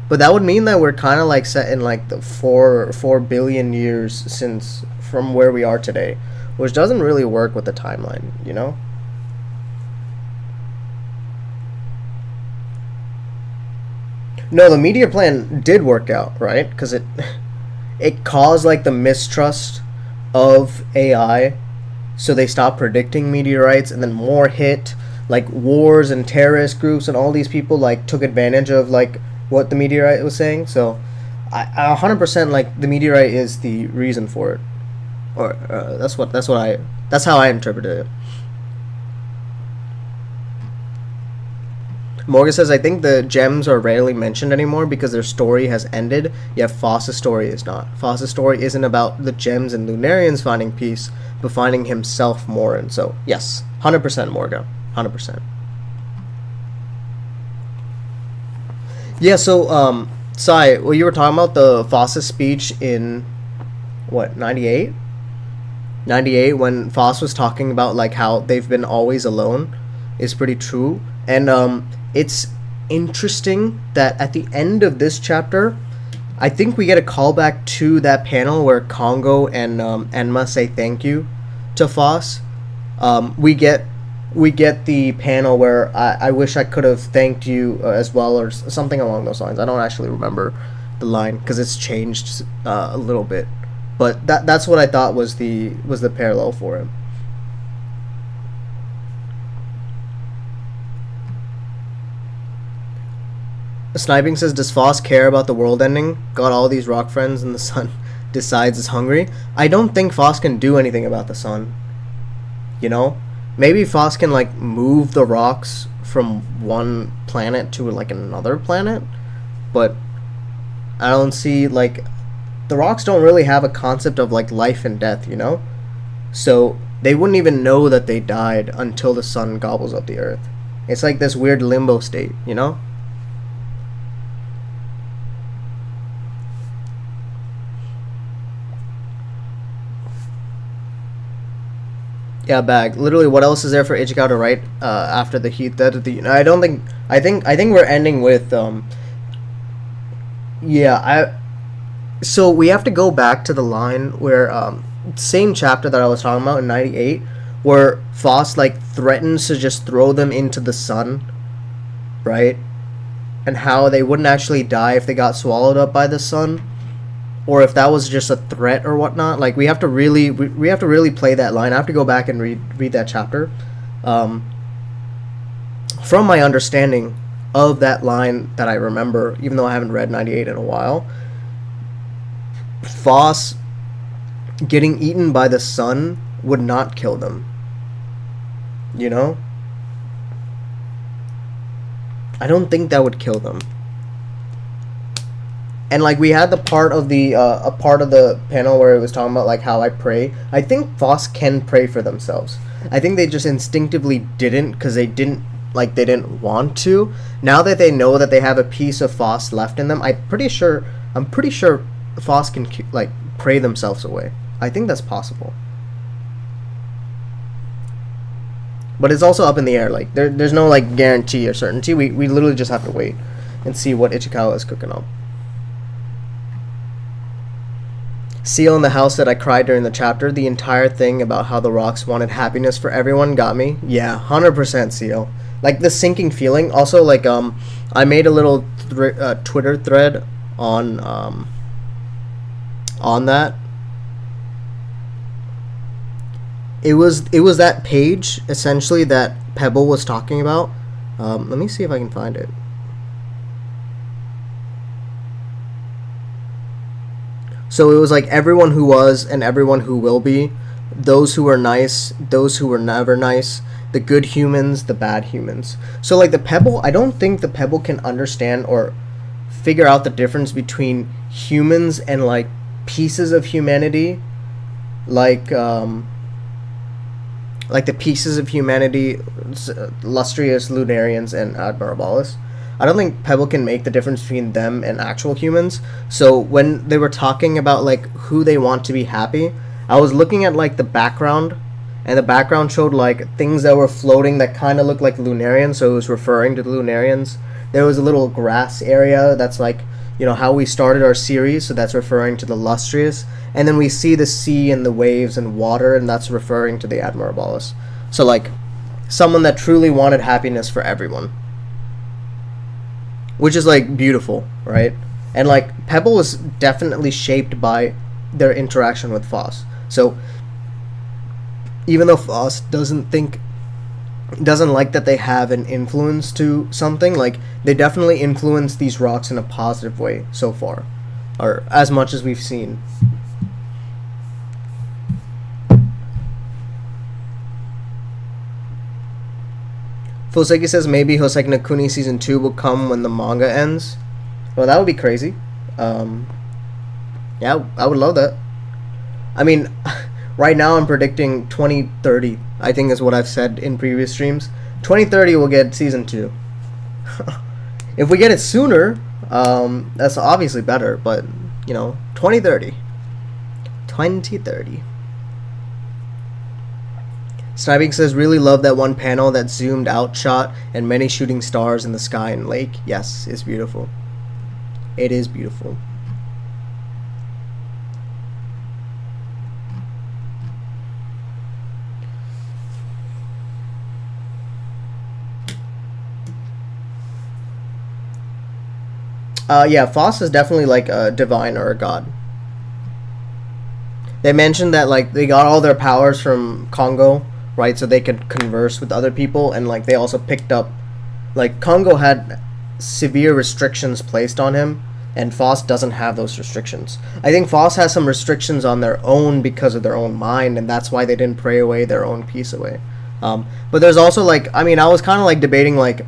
S1: but that would mean that we're kind of like set in like the 4 billion years since from where we are today, which doesn't really work with the timeline, you know. No, the meteor plan did work out, right? Because it caused like the mistrust of AI, so they stopped predicting meteorites, and then more hit, like wars and terrorist groups and all these people like took advantage of like what the meteorite was saying. So I 100% like the meteorite is the reason for it, or that's how I interpreted it. Morgan says, I think the gems are rarely mentioned anymore because their story has ended, yet Foss's story is not. Foss's story isn't about the gems and Lunarians finding peace, but finding himself more. And so, yes, 100% Morgan, 100%. Yeah, so, Sai, well, you were talking about the Foss's speech in, what, 98? 98, when Foss was talking about, like, how they've been always alone, is pretty true. And, it's interesting that at the end of this chapter, I think we get a callback to that panel where Congo and Enma say thank you to Foss. We get the panel where I wish I could have thanked you as well, or something along those lines. I don't actually remember the line because it's changed a little bit, but that's what I thought was the parallel for him. Sniping says, does Foss care about the world ending? Got all these rock friends and the sun decides it's hungry. I don't think Foss can do anything about the sun. You know? Maybe Foss can, like, move the rocks from one planet to, like, another planet. But I don't see, like... The rocks don't really have a concept of, like, life and death, you know? So they wouldn't even know that they died until the sun gobbles up the earth. It's like this weird limbo state, you know? Yeah, bag. Literally, what else is there for Ichikawa to write after the heat death of the... I don't think... I think we're ending with... So we have to go back to the line where... same chapter that I was talking about in 98, where Foss, like, threatens to just throw them into the sun, right? And how they wouldn't actually die if they got swallowed up by the sun, or if that was just a threat or whatnot. Like, we have to really play that line. I have to go back and read that chapter. From my understanding of that line that I remember, even though I haven't read 98 in a while, Foss getting eaten by the sun would not kill them. You know? I don't think that would kill them. And, like, we had the part of the a part of the panel where it was talking about, like, how I pray. I think Foss can pray for themselves. I think they just instinctively didn't because they didn't want to. Now that they know that they have a piece of Foss left in them, I'm pretty sure Foss can, like, pray themselves away. I think that's possible. But it's also up in the air. Like, there's no, like, guarantee or certainty. We literally just have to wait and see what Ichikawa is cooking up. Seal in the house that I cried during the chapter. The entire thing about how the rocks wanted happiness for everyone got me. Yeah, 100% Seal. Like, the sinking feeling. Also, like, I made a little Twitter thread on that. It was that page, essentially, that Pebble was talking about. Let me see if I can find it. So it was like everyone who was and everyone who will be, those who were nice, those who were never nice, the good humans, the bad humans. So, like, the Pebble, I don't think the Pebble can understand or figure out the difference between humans and, like, pieces of humanity, like the pieces of humanity, Lustrous, Lunarians, and Admirabalis. I don't think Pebble can make the difference between them and actual humans. So when they were talking about like who they want to be happy, I was looking at like the background, and the background showed like things that were floating that kind of looked like Lunarians, so it was referring to the Lunarians. There was a little grass area that's like, you know, how we started our series, so that's referring to the Lustrous. And then we see the sea and the waves and water, and that's referring to the Admirabalis. So like someone that truly wanted happiness for everyone. Which is like beautiful, right? And like Pebble was definitely shaped by their interaction with Foss. So even though Foss doesn't like that they have an influence to something, like they definitely influence these rocks in a positive way so far, or as much as we've seen. Houseki says maybe Houseki no Kuni season 2 will come when the manga ends. Well, that would be crazy. Yeah, I would love that. I mean, right now I'm predicting 2030. I think is what I've said in previous streams. 2030 we'll get season 2. If we get it sooner, that's obviously better. But you know, 2030. 2030. Sniping says, really love that one panel that zoomed out shot and many shooting stars in the sky and lake. Yes, it's beautiful. It is beautiful. Yeah, Foss is definitely like a divine or a god. They mentioned that like they got all their powers from Congo, right? So they could converse with other people, and like they also picked up, like Congo had severe restrictions placed on him, and Foss doesn't have those restrictions. I think Foss has some restrictions on their own because of their own mind, and that's why they didn't pray away their own peace away. But there's also like, I mean, I was kind of like debating like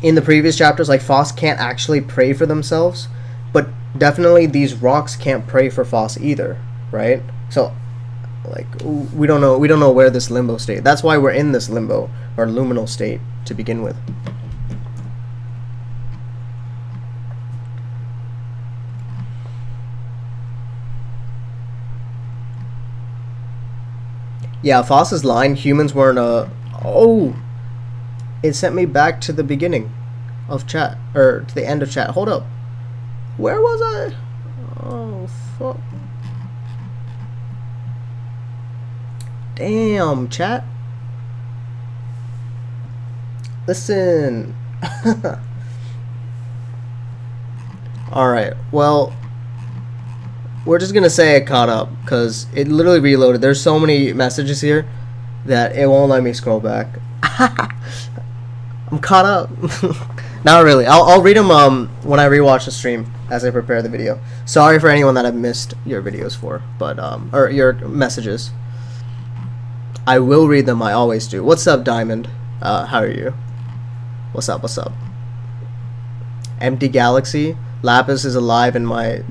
S1: in the previous chapters, like Foss can't actually pray for themselves, but definitely these rocks can't pray for Foss either, right? So like we don't know where this limbo state. That's why we're in this limbo or luminal state to begin with. Yeah, Foss's line, humans weren't oh, it sent me back to the beginning of chat, or to the end of chat. Hold up, where was I? Oh fuck. Damn, chat. Listen. Alright, well, we're just gonna say it caught up, because it literally reloaded. There's so many messages here that it won't let me scroll back. I'm caught up. Not really. I'll read them when I rewatch the stream as I prepare the video. Sorry for anyone that I've missed your videos for, but or your messages. I will read them. I always do. What's up, Diamond? How are you? What's up? What's up? Empty Galaxy. Lapis is alive in my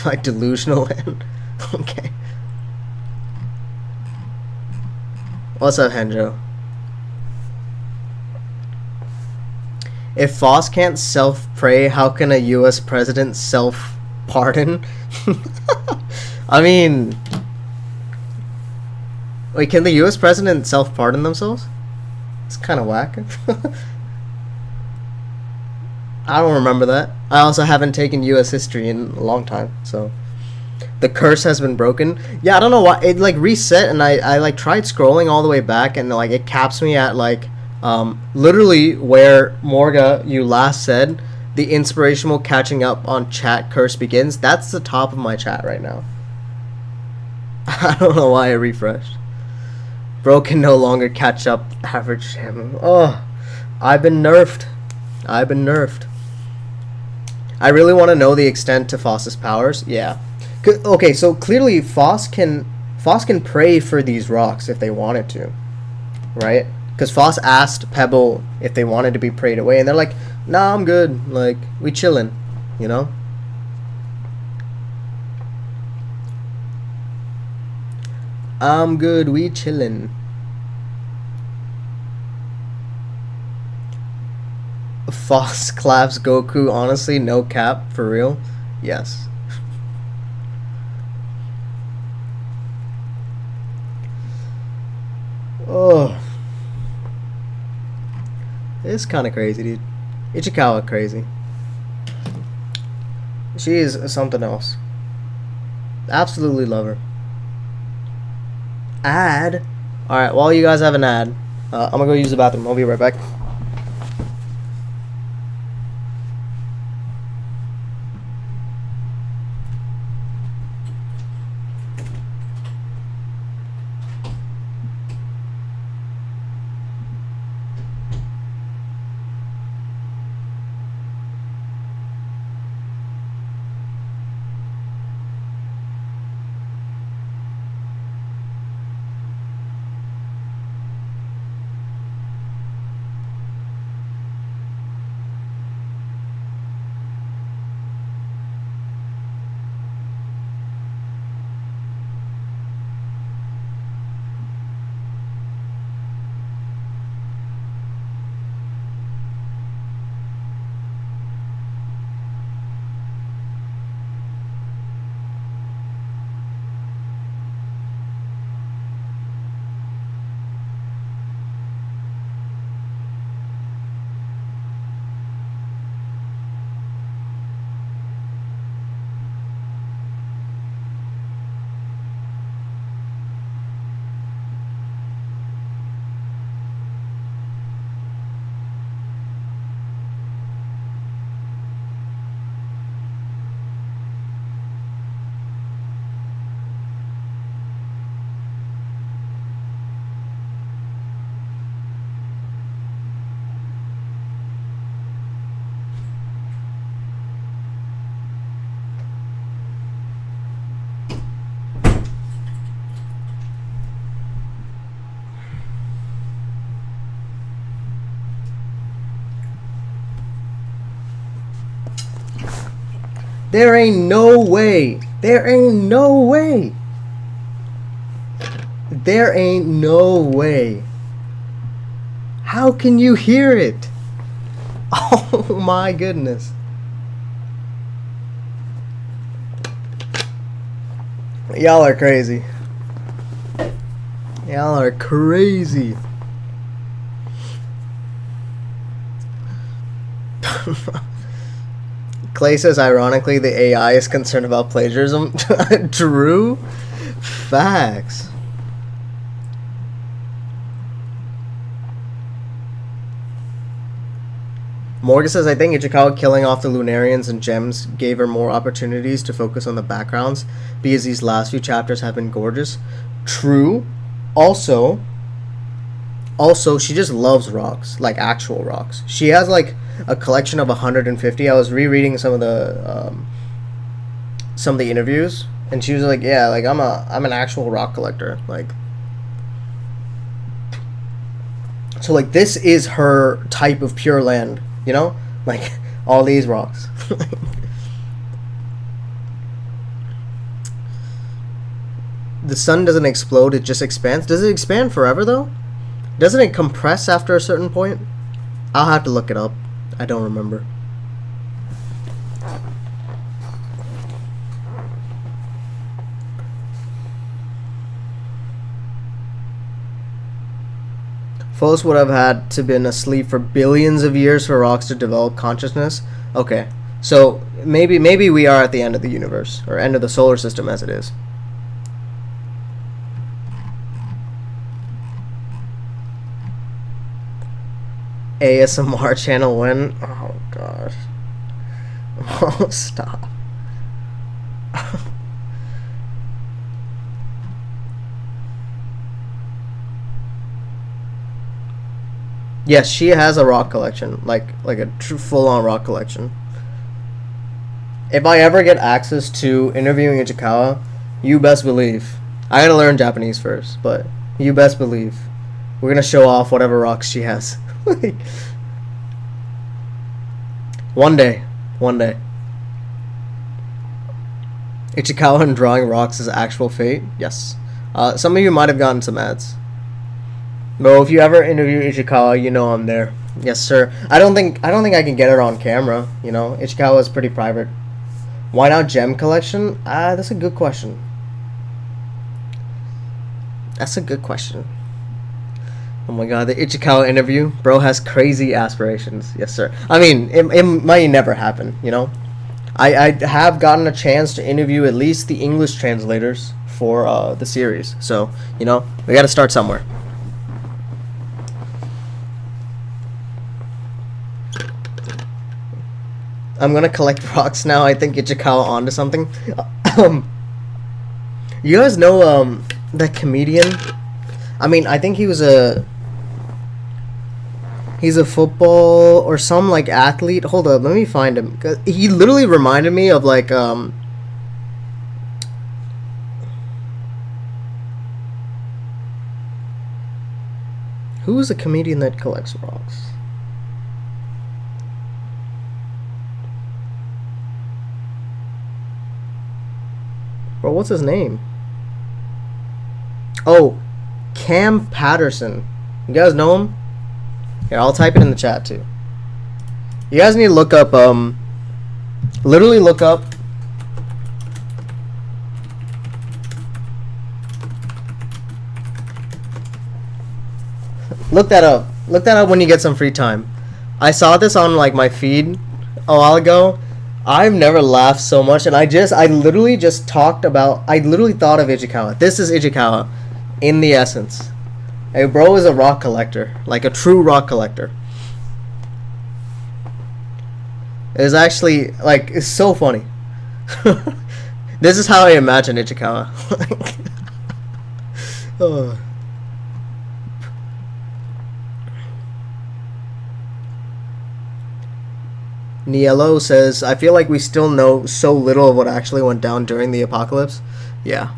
S1: my delusional end. Okay. What's up, Henjo? If Foss can't self-pray, how can a U.S. president self-pardon? I mean, wait, can the U.S. president self-pardon themselves? It's kind of whack. I don't remember that. I also haven't taken U.S. history in a long time, so... The curse has been broken. Yeah, I don't know why. It, like, reset, and I like, tried scrolling all the way back, and, like, it caps me at, like... literally where Morga, you last said, the inspirational catching up on chat curse begins. That's the top of my chat right now. I don't know why I refreshed. Bro can no longer catch up average him. Oh, I've been nerfed. I've been nerfed. I really want to know the extent to Foss's powers. Yeah. Okay, so clearly Foss can pray for these rocks if they wanted to, right? Because Foss asked Pebble if they wanted to be prayed away, and they're like, nah, I'm good. Like, we chillin', you know? I'm good, we chillin'. Foss claps Goku, honestly, no cap, for real? Yes. Oh. It's kind of crazy, dude. Ichikawa crazy. She is something else. Absolutely love her. Ad? Alright, while you guys have an ad, I'm gonna go use the bathroom. I'll be right back. There ain't no way. There ain't no way. There ain't no way. How can you hear it? Oh my goodness. Y'all are crazy. Y'all are crazy. Clay says, ironically, the AI is concerned about plagiarism. True. Facts. Morgan says, I think Ichikawa killing off the Lunarians and gems gave her more opportunities to focus on the backgrounds because these last few chapters have been gorgeous. True. Also, she just loves rocks, like actual rocks. She has like a collection of 150. I was rereading some of the interviews, and she was like, "Yeah, like I'm an actual rock collector." Like, so like this is her type of pure land, you know, like all these rocks. The sun doesn't explode; it just expands. Does it expand forever though? Doesn't it compress after a certain point? I'll have to look it up. I don't remember. Phos would have had to been asleep for billions of years for rocks to develop consciousness. Okay, so maybe we are at the end of the universe, or end of the solar system as it is. ASMR channel when? Oh gosh. Oh, stop. Yes, she has a rock collection, like a true full-on rock collection. If I ever get access to interviewing Ichikawa, you best believe. I gotta learn Japanese first, but you best believe we're gonna show off whatever rocks she has. One day. Ichikawa and drawing rocks is actual fate? Yes. Some of you might have gotten some ads. Bro, if you ever interview Ichikawa, you know I'm there. Yes, sir. I don't think I can get it on camera. You know, Ichikawa is pretty private. Why not gem collection? That's a good question. That's a good question. Oh my god, the Ichikawa interview. Bro has crazy aspirations. Yes, sir. I mean, it might never happen, you know? I have gotten a chance to interview at least the English translators for the series. So, you know, we gotta start somewhere. I'm gonna collect rocks now. I think Ichikawa onto something. You guys know that comedian? I mean, I think he's a football or some like athlete. Hold up, let me find him. 'Cause he literally reminded me of like who is a comedian that collects rocks? Bro, what's his name? Oh, Cam Patterson. You guys know him? Here, I'll type it in the chat too. You guys need to look up, literally look up look that up. Look that up when you get some free time. I saw this on like my feed a while ago. I've never laughed so much, and I literally thought of Ichikawa. This is Ichikawa in the essence. A bro is a rock collector, like a true rock collector. It's actually like, it's so funny. This is how I imagine Ichikawa. Oh. Niello says, I feel like we still know so little of what actually went down during the apocalypse. Yeah.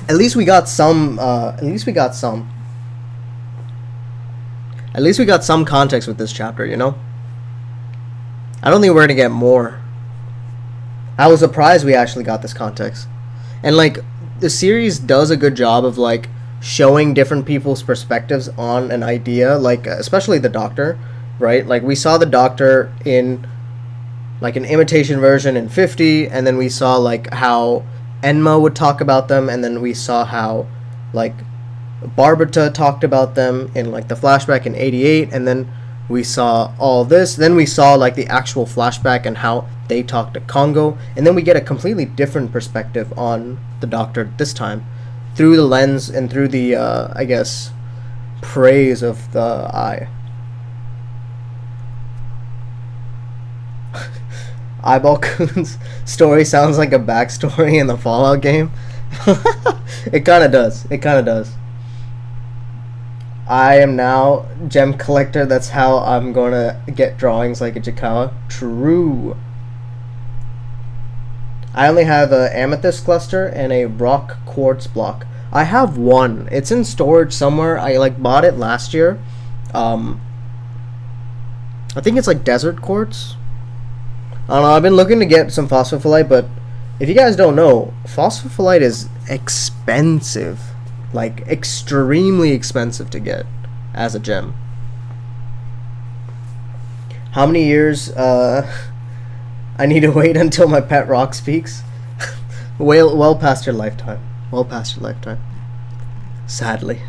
S1: At least we got some, at least we got some context with this chapter, you know? I don't think we're gonna get more. I was surprised we actually got this context. And, like, the series does a good job of, like, showing different people's perspectives on an idea, like, especially the Doctor. Right, like we saw the Doctor in like an imitation version in 50, and then we saw like how Enma would talk about them, and then we saw how like Barbata talked about them in like the flashback in 88, and then we saw all this. Then we saw like the actual flashback and how they talked to Congo, and then we get a completely different perspective on the Doctor this time through the lens and through the I guess praise of the eye. Eyeball Coon's story sounds like a backstory in the Fallout game. It kind of does. It kind of does. I am now gem collector. That's how I'm going to get drawings like Ichikawa. True. I only have an amethyst cluster and a rock quartz block. I have one. It's in storage somewhere. I like bought it last year. I think it's like desert quartz. I don't know, I've been looking to get some phospholite, but if you guys don't know, phospholite is expensive. Like, extremely expensive to get as a gem. How many years I need to wait until my pet rock speaks? Well past your lifetime. Well past your lifetime. Sadly.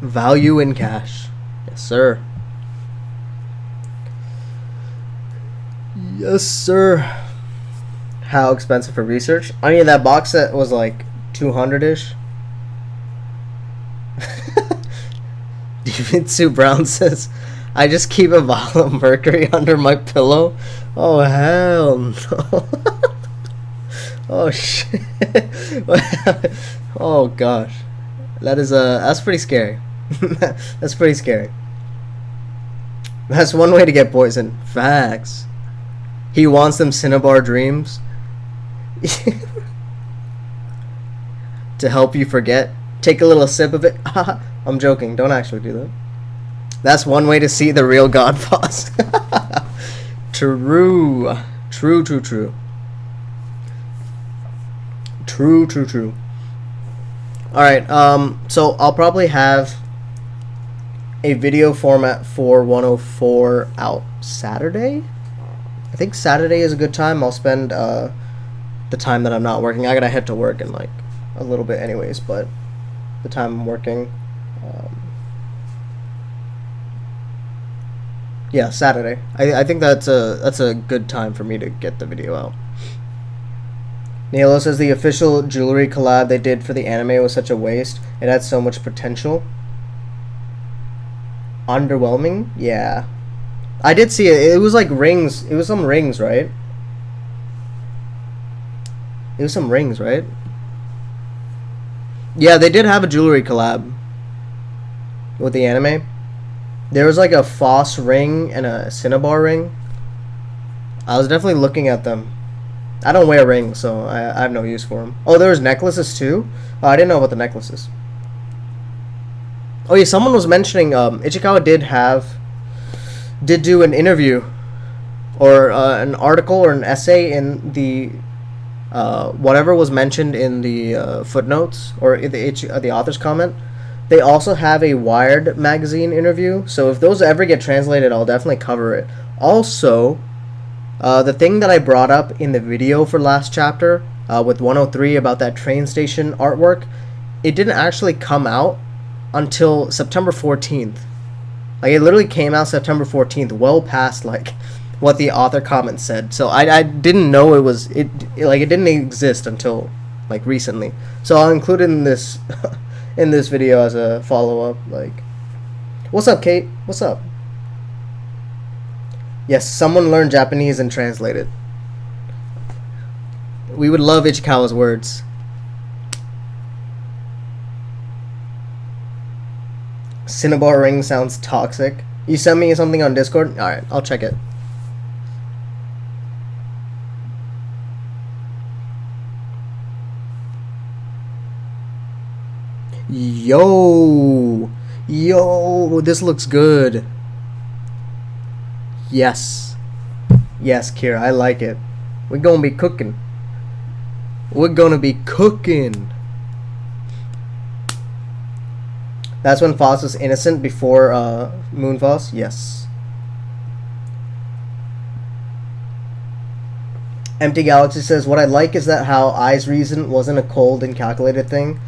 S1: Value in cash. Yes, sir. Yes, sir. How expensive for research? I mean, that box set was like 200-ish. Dimitsu Brown says, I just keep a bottle of Mercury under my pillow. Oh, hell no. Oh, shit. Oh, gosh. That's pretty scary. That's pretty scary. That's one way to get poisoned. Facts. He wants them Cinnabar dreams. To help you forget. Take a little sip of it. I'm joking. Don't actually do that. That's one way to see the real God boss. True. True, true, true. True, true, true. Alright, so I'll probably have a video format for 104 out Saturday. I think Saturday is a good time. I'll spend the time that I'm not working. I gotta head to work in like a little bit anyways, but the time I'm working, yeah, Saturday. I think that's a good time for me to get the video out. Nilo says the official jewelry collab they did for the anime was such a waste. It had so much potential. Underwhelming? Yeah. I did see it. It was like rings. It was some rings, right? It was some rings, right? Yeah, they did have a jewelry collab with the anime. There was like a Foss ring and a Cinnabar ring. I was definitely looking at them. I don't wear rings, so I have no use for them. Oh, there was necklaces too? Oh, I didn't know about the necklaces. Oh yeah, someone was mentioning Ichikawa did do an interview or an article or an essay in the whatever was mentioned in the footnotes or in the author's comment. They also have a Wired magazine interview, so if those ever get translated, I'll definitely cover it. Also, the thing that I brought up in the video for last chapter with 103 about that train station artwork, it didn't actually come out until September 14th. Like, it literally came out September 14th, well past like what the author comment said. So I didn't know it didn't exist until like recently. So I'll include it in this in this video as a follow-up. Like, what's up, Kate? What's up? Yes, someone learned Japanese and translate it. We would love Ichikawa's words. Cinnabar ring sounds toxic. You sent me something on Discord? Alright, I'll check it. Yo, this looks good. Yes, Kira, I like it. We're gonna be cooking. That's when Foss was innocent before Moonfoss. Yes. Empty Galaxy says, what I like is that how Ai's reason wasn't a cold and calculated thing,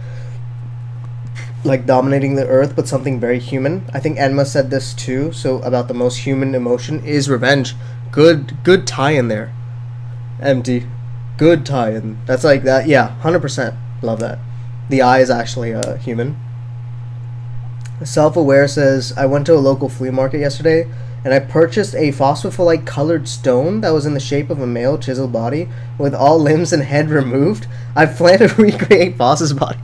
S1: like dominating the earth, but something very human. I think Enma said this too, so about the most human emotion is revenge. Good tie-in there. Empty. Good tie-in. That's like that. Yeah, 100%. Love that. The eye is actually human. Self-Aware says, I went to a local flea market yesterday, and I purchased a phosphophylite colored stone that was in the shape of a male chiseled body with all limbs and head removed. I plan to recreate Foss's body.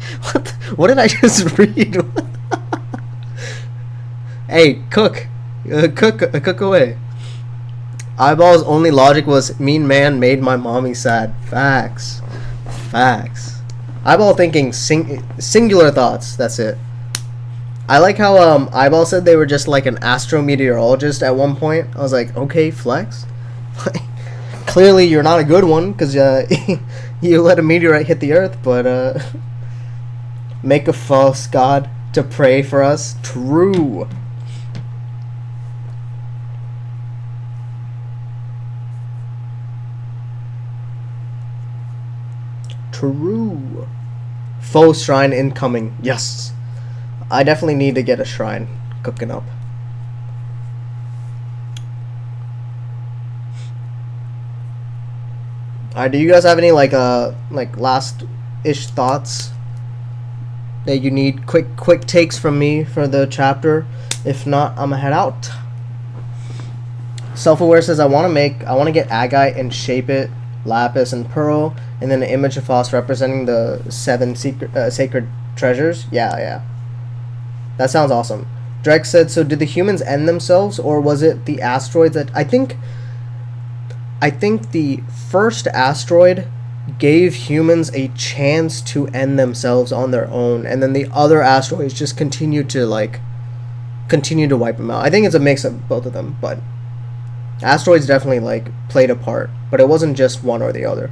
S1: What did I just read? Hey, cook away. Eyeball's only logic was mean man made my mommy sad. Facts. Eyeball thinking singular thoughts. That's it. I like how Eyeball said they were just like an astrometeorologist at one point. I was like, okay, flex. Clearly you're not a good one because you let a meteorite hit the earth, but make a false god to pray for us. True. Faux shrine incoming. Yes. I definitely need to get a shrine cooking up. Alright, do you guys have any like last-ish thoughts that you need? Quick takes from me for the chapter. If not, I'm gonna head out. Self-Aware says I want to get agate and shape it, lapis and pearl, and then an image of Foss representing the 7 sacred treasures. Yeah. That sounds awesome. Drek said, so did the humans end themselves, or was it the asteroids that... I think the first asteroid gave humans a chance to end themselves on their own, and then the other asteroids just continued to, like, continue to wipe them out. I think it's a mix of both of them, but asteroids definitely like played a part, but it wasn't just one or the other.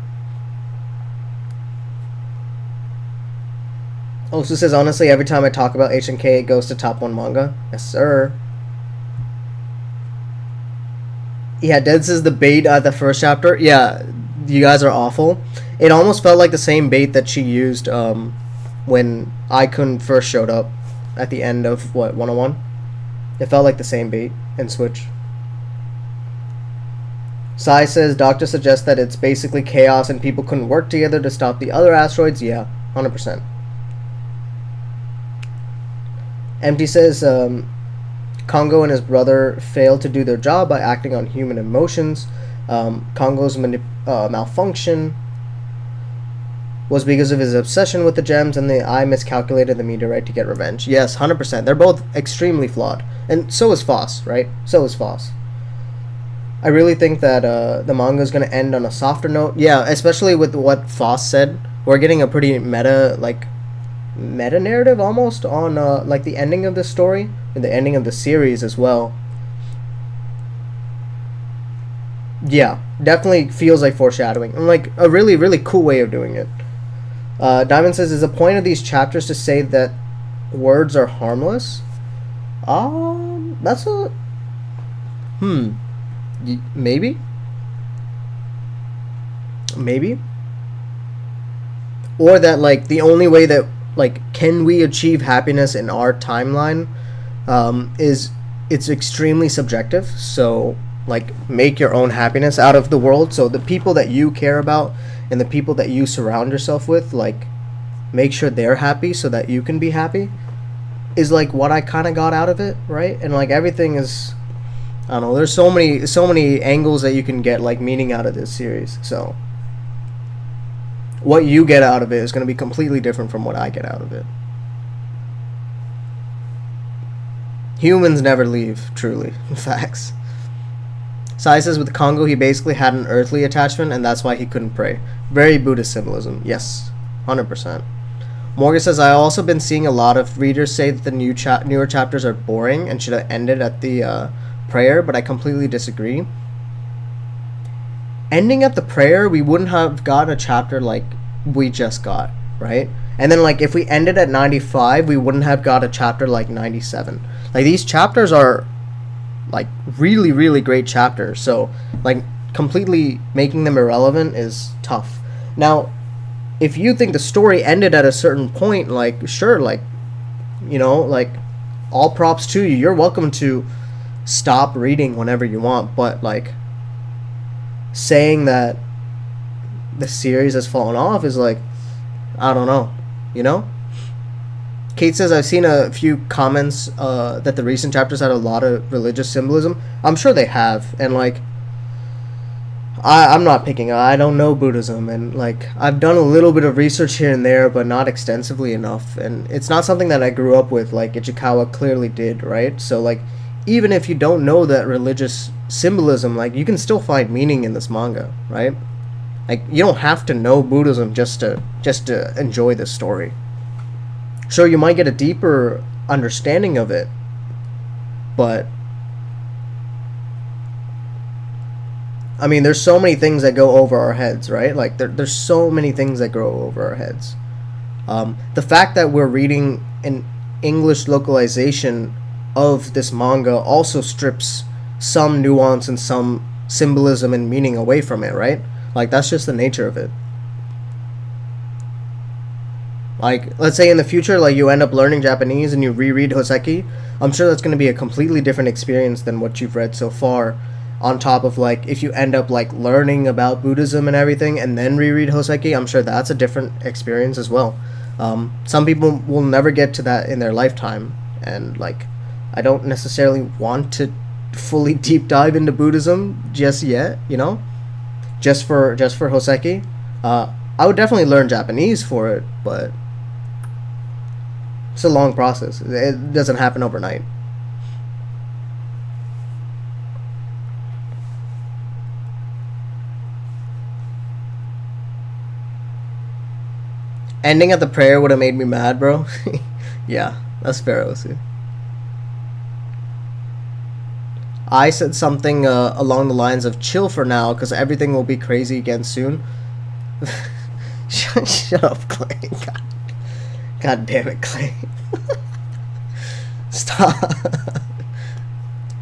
S1: Also says, honestly, every time I talk about H&K, it goes to top 1 manga. Yes, sir. Yeah, Dead says the bait at the first chapter. Yeah, you guys are awful. It almost felt like the same bait that she used when Icon first showed up at the end of, 101? It felt like the same bait in Switch. Sai says, Doctor suggests that it's basically chaos and people couldn't work together to stop the other asteroids. Yeah, 100%. Empty says, Congo and his brother failed to do their job by acting on human emotions. Congo's malfunction was because of his obsession with the gems, and the eye miscalculated the meteorite to get revenge. Yes, 100%. They're both extremely flawed. And so is Foss, right? So is Foss. I really think that the manga is going to end on a softer note. Yeah, especially with what Foss said. We're getting a pretty meta narrative almost on like the ending of this story and the ending of the series as well. Yeah, definitely feels like foreshadowing and like a really, really cool way of doing it. Diamond says, is the point of these chapters to say that words are harmless? That's a maybe or that like the only way that like can we achieve happiness in our timeline is it's extremely subjective. So like make your own happiness out of the world. So the people that you care about and the people that you surround yourself with, like make sure they're happy so that you can be happy, is like what I kind of got out of it, right? And like everything is, I don't know, there's so many angles that you can get like meaning out of this series. So what you get out of it is going to be completely different from what I get out of it. Humans never leave, truly. Facts. Sai says with Congo, he basically had an earthly attachment, and that's why he couldn't pray. Very Buddhist symbolism. Yes, 100%. Morgan says, I've also been seeing a lot of readers say that the newer chapters are boring and should have ended at the prayer, but I completely disagree. Ending at the prayer, we wouldn't have got a chapter like we just got, right? And then like if we ended at 95, we wouldn't have got a chapter like 97. Like these chapters are like really, really great chapters. So like completely making them irrelevant is tough. Now, if you think the story ended at a certain point, like sure, like, you know, like all props to you. You're welcome to stop reading whenever you want, but like saying that the series has fallen off is like, I don't know, you know? Kate says, I've seen a few comments that the recent chapters had a lot of religious symbolism. I'm sure they have, and like I'm not picking. I don't know Buddhism, and like I've done a little bit of research here and there, but not extensively enough, and it's not something that I grew up with like Ichikawa clearly did, right? So like even if you don't know that religious symbolism, like you can still find meaning in this manga, right? Like you don't have to know Buddhism just to enjoy this story. Sure, you might get a deeper understanding of it, but I mean, there's so many things that go over our heads, right? Like there's so many things that go over our heads. The fact that we're reading an English localization of this manga also strips some nuance and some symbolism and meaning away from it, right? Like that's just the nature of it. Like, let's say in the future, like, you end up learning Japanese and you reread Houseki, I'm sure that's going to be a completely different experience than what you've read so far. On top of, like, if you end up, like, learning about Buddhism and everything and then reread Houseki, I'm sure that's a different experience as well. Some people will never get to that in their lifetime. And, like, I don't necessarily want to fully deep dive into Buddhism just yet, you know? Just for Houseki. I would definitely learn Japanese for it, but it's a long process. It doesn't happen overnight. Ending at the prayer would have made me mad, bro. Yeah, that's fair, OC. I said something along the lines of chill for now because everything will be crazy again soon. Shut up, Clay. God damn it, Clay. Stop.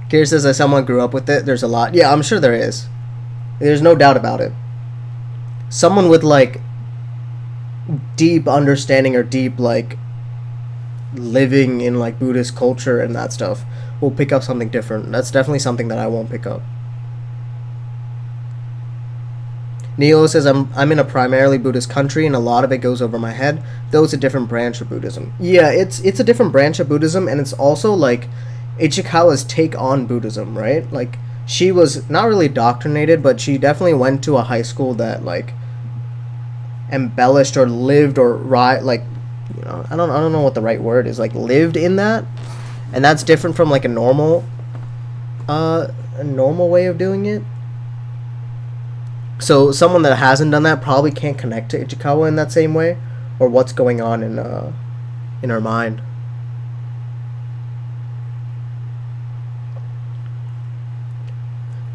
S1: Kira says, as someone grew up with it, there's a lot. Yeah, I'm sure there is. There's no doubt about it. Someone with, like, deep understanding or deep, like, living in, like, Buddhist culture and that stuff will pick up something different. That's definitely something that I won't pick up. Neo says, I'm in a primarily Buddhist country and a lot of it goes over my head, though it's a different branch of Buddhism. Yeah, it's a different branch of Buddhism, and it's also, like, Ichikawa's take on Buddhism, right? Like, she was not really indoctrinated, but she definitely went to a high school that, like, embellished or lived or like, you know, I don't know what the right word is, like, lived in that, and that's different from, like, a normal way of doing it. So someone that hasn't done that probably can't connect to Ichikawa in that same way, or what's going on in her mind.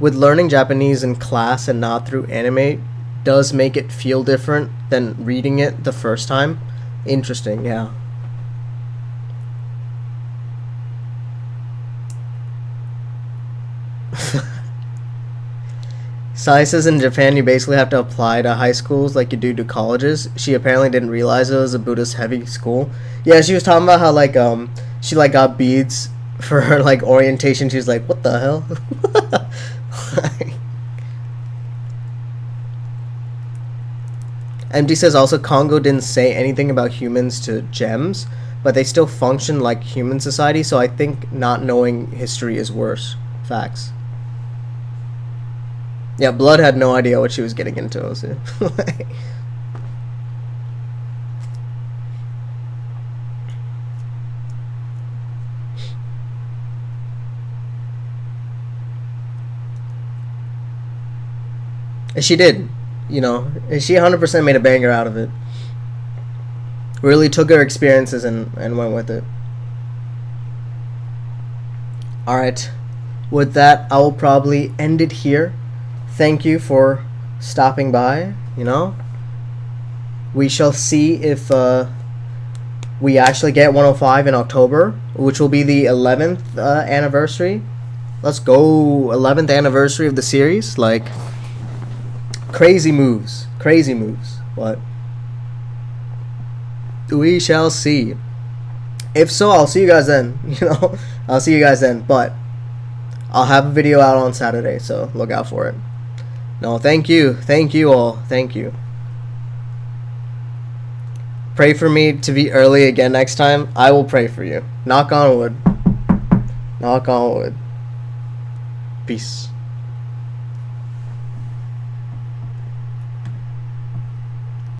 S1: With learning Japanese in class and not through anime does make it feel different than reading it the first time. Interesting, yeah. Sai says in Japan you basically have to apply to high schools like you do to colleges. She apparently didn't realize it was a Buddhist heavy school. Yeah, she was talking about how, like, she, like, got beads for her, like, orientation. She was like, what the hell? MD says also Congo didn't say anything about humans to gems, but they still function like human society, so I think not knowing history is worse. Facts. Yeah, Blood had no idea what she was getting into. She did, you know, she 100% made a banger out of it. Really took her experiences and went with it. Alright, with that, I will probably end it here. Thank you for stopping by, you know. We shall see if we actually get 105 in October, which will be the 11th anniversary. Let's go, 11th anniversary of the series, like... Crazy moves. But we shall see. If so, I'll see you guys then. You know, I'll see you guys then. But I'll have a video out on Saturday, so look out for it. No, thank you all. Thank you. Pray for me to be early again next time. I will pray for you. Knock on wood. Knock on wood. Peace.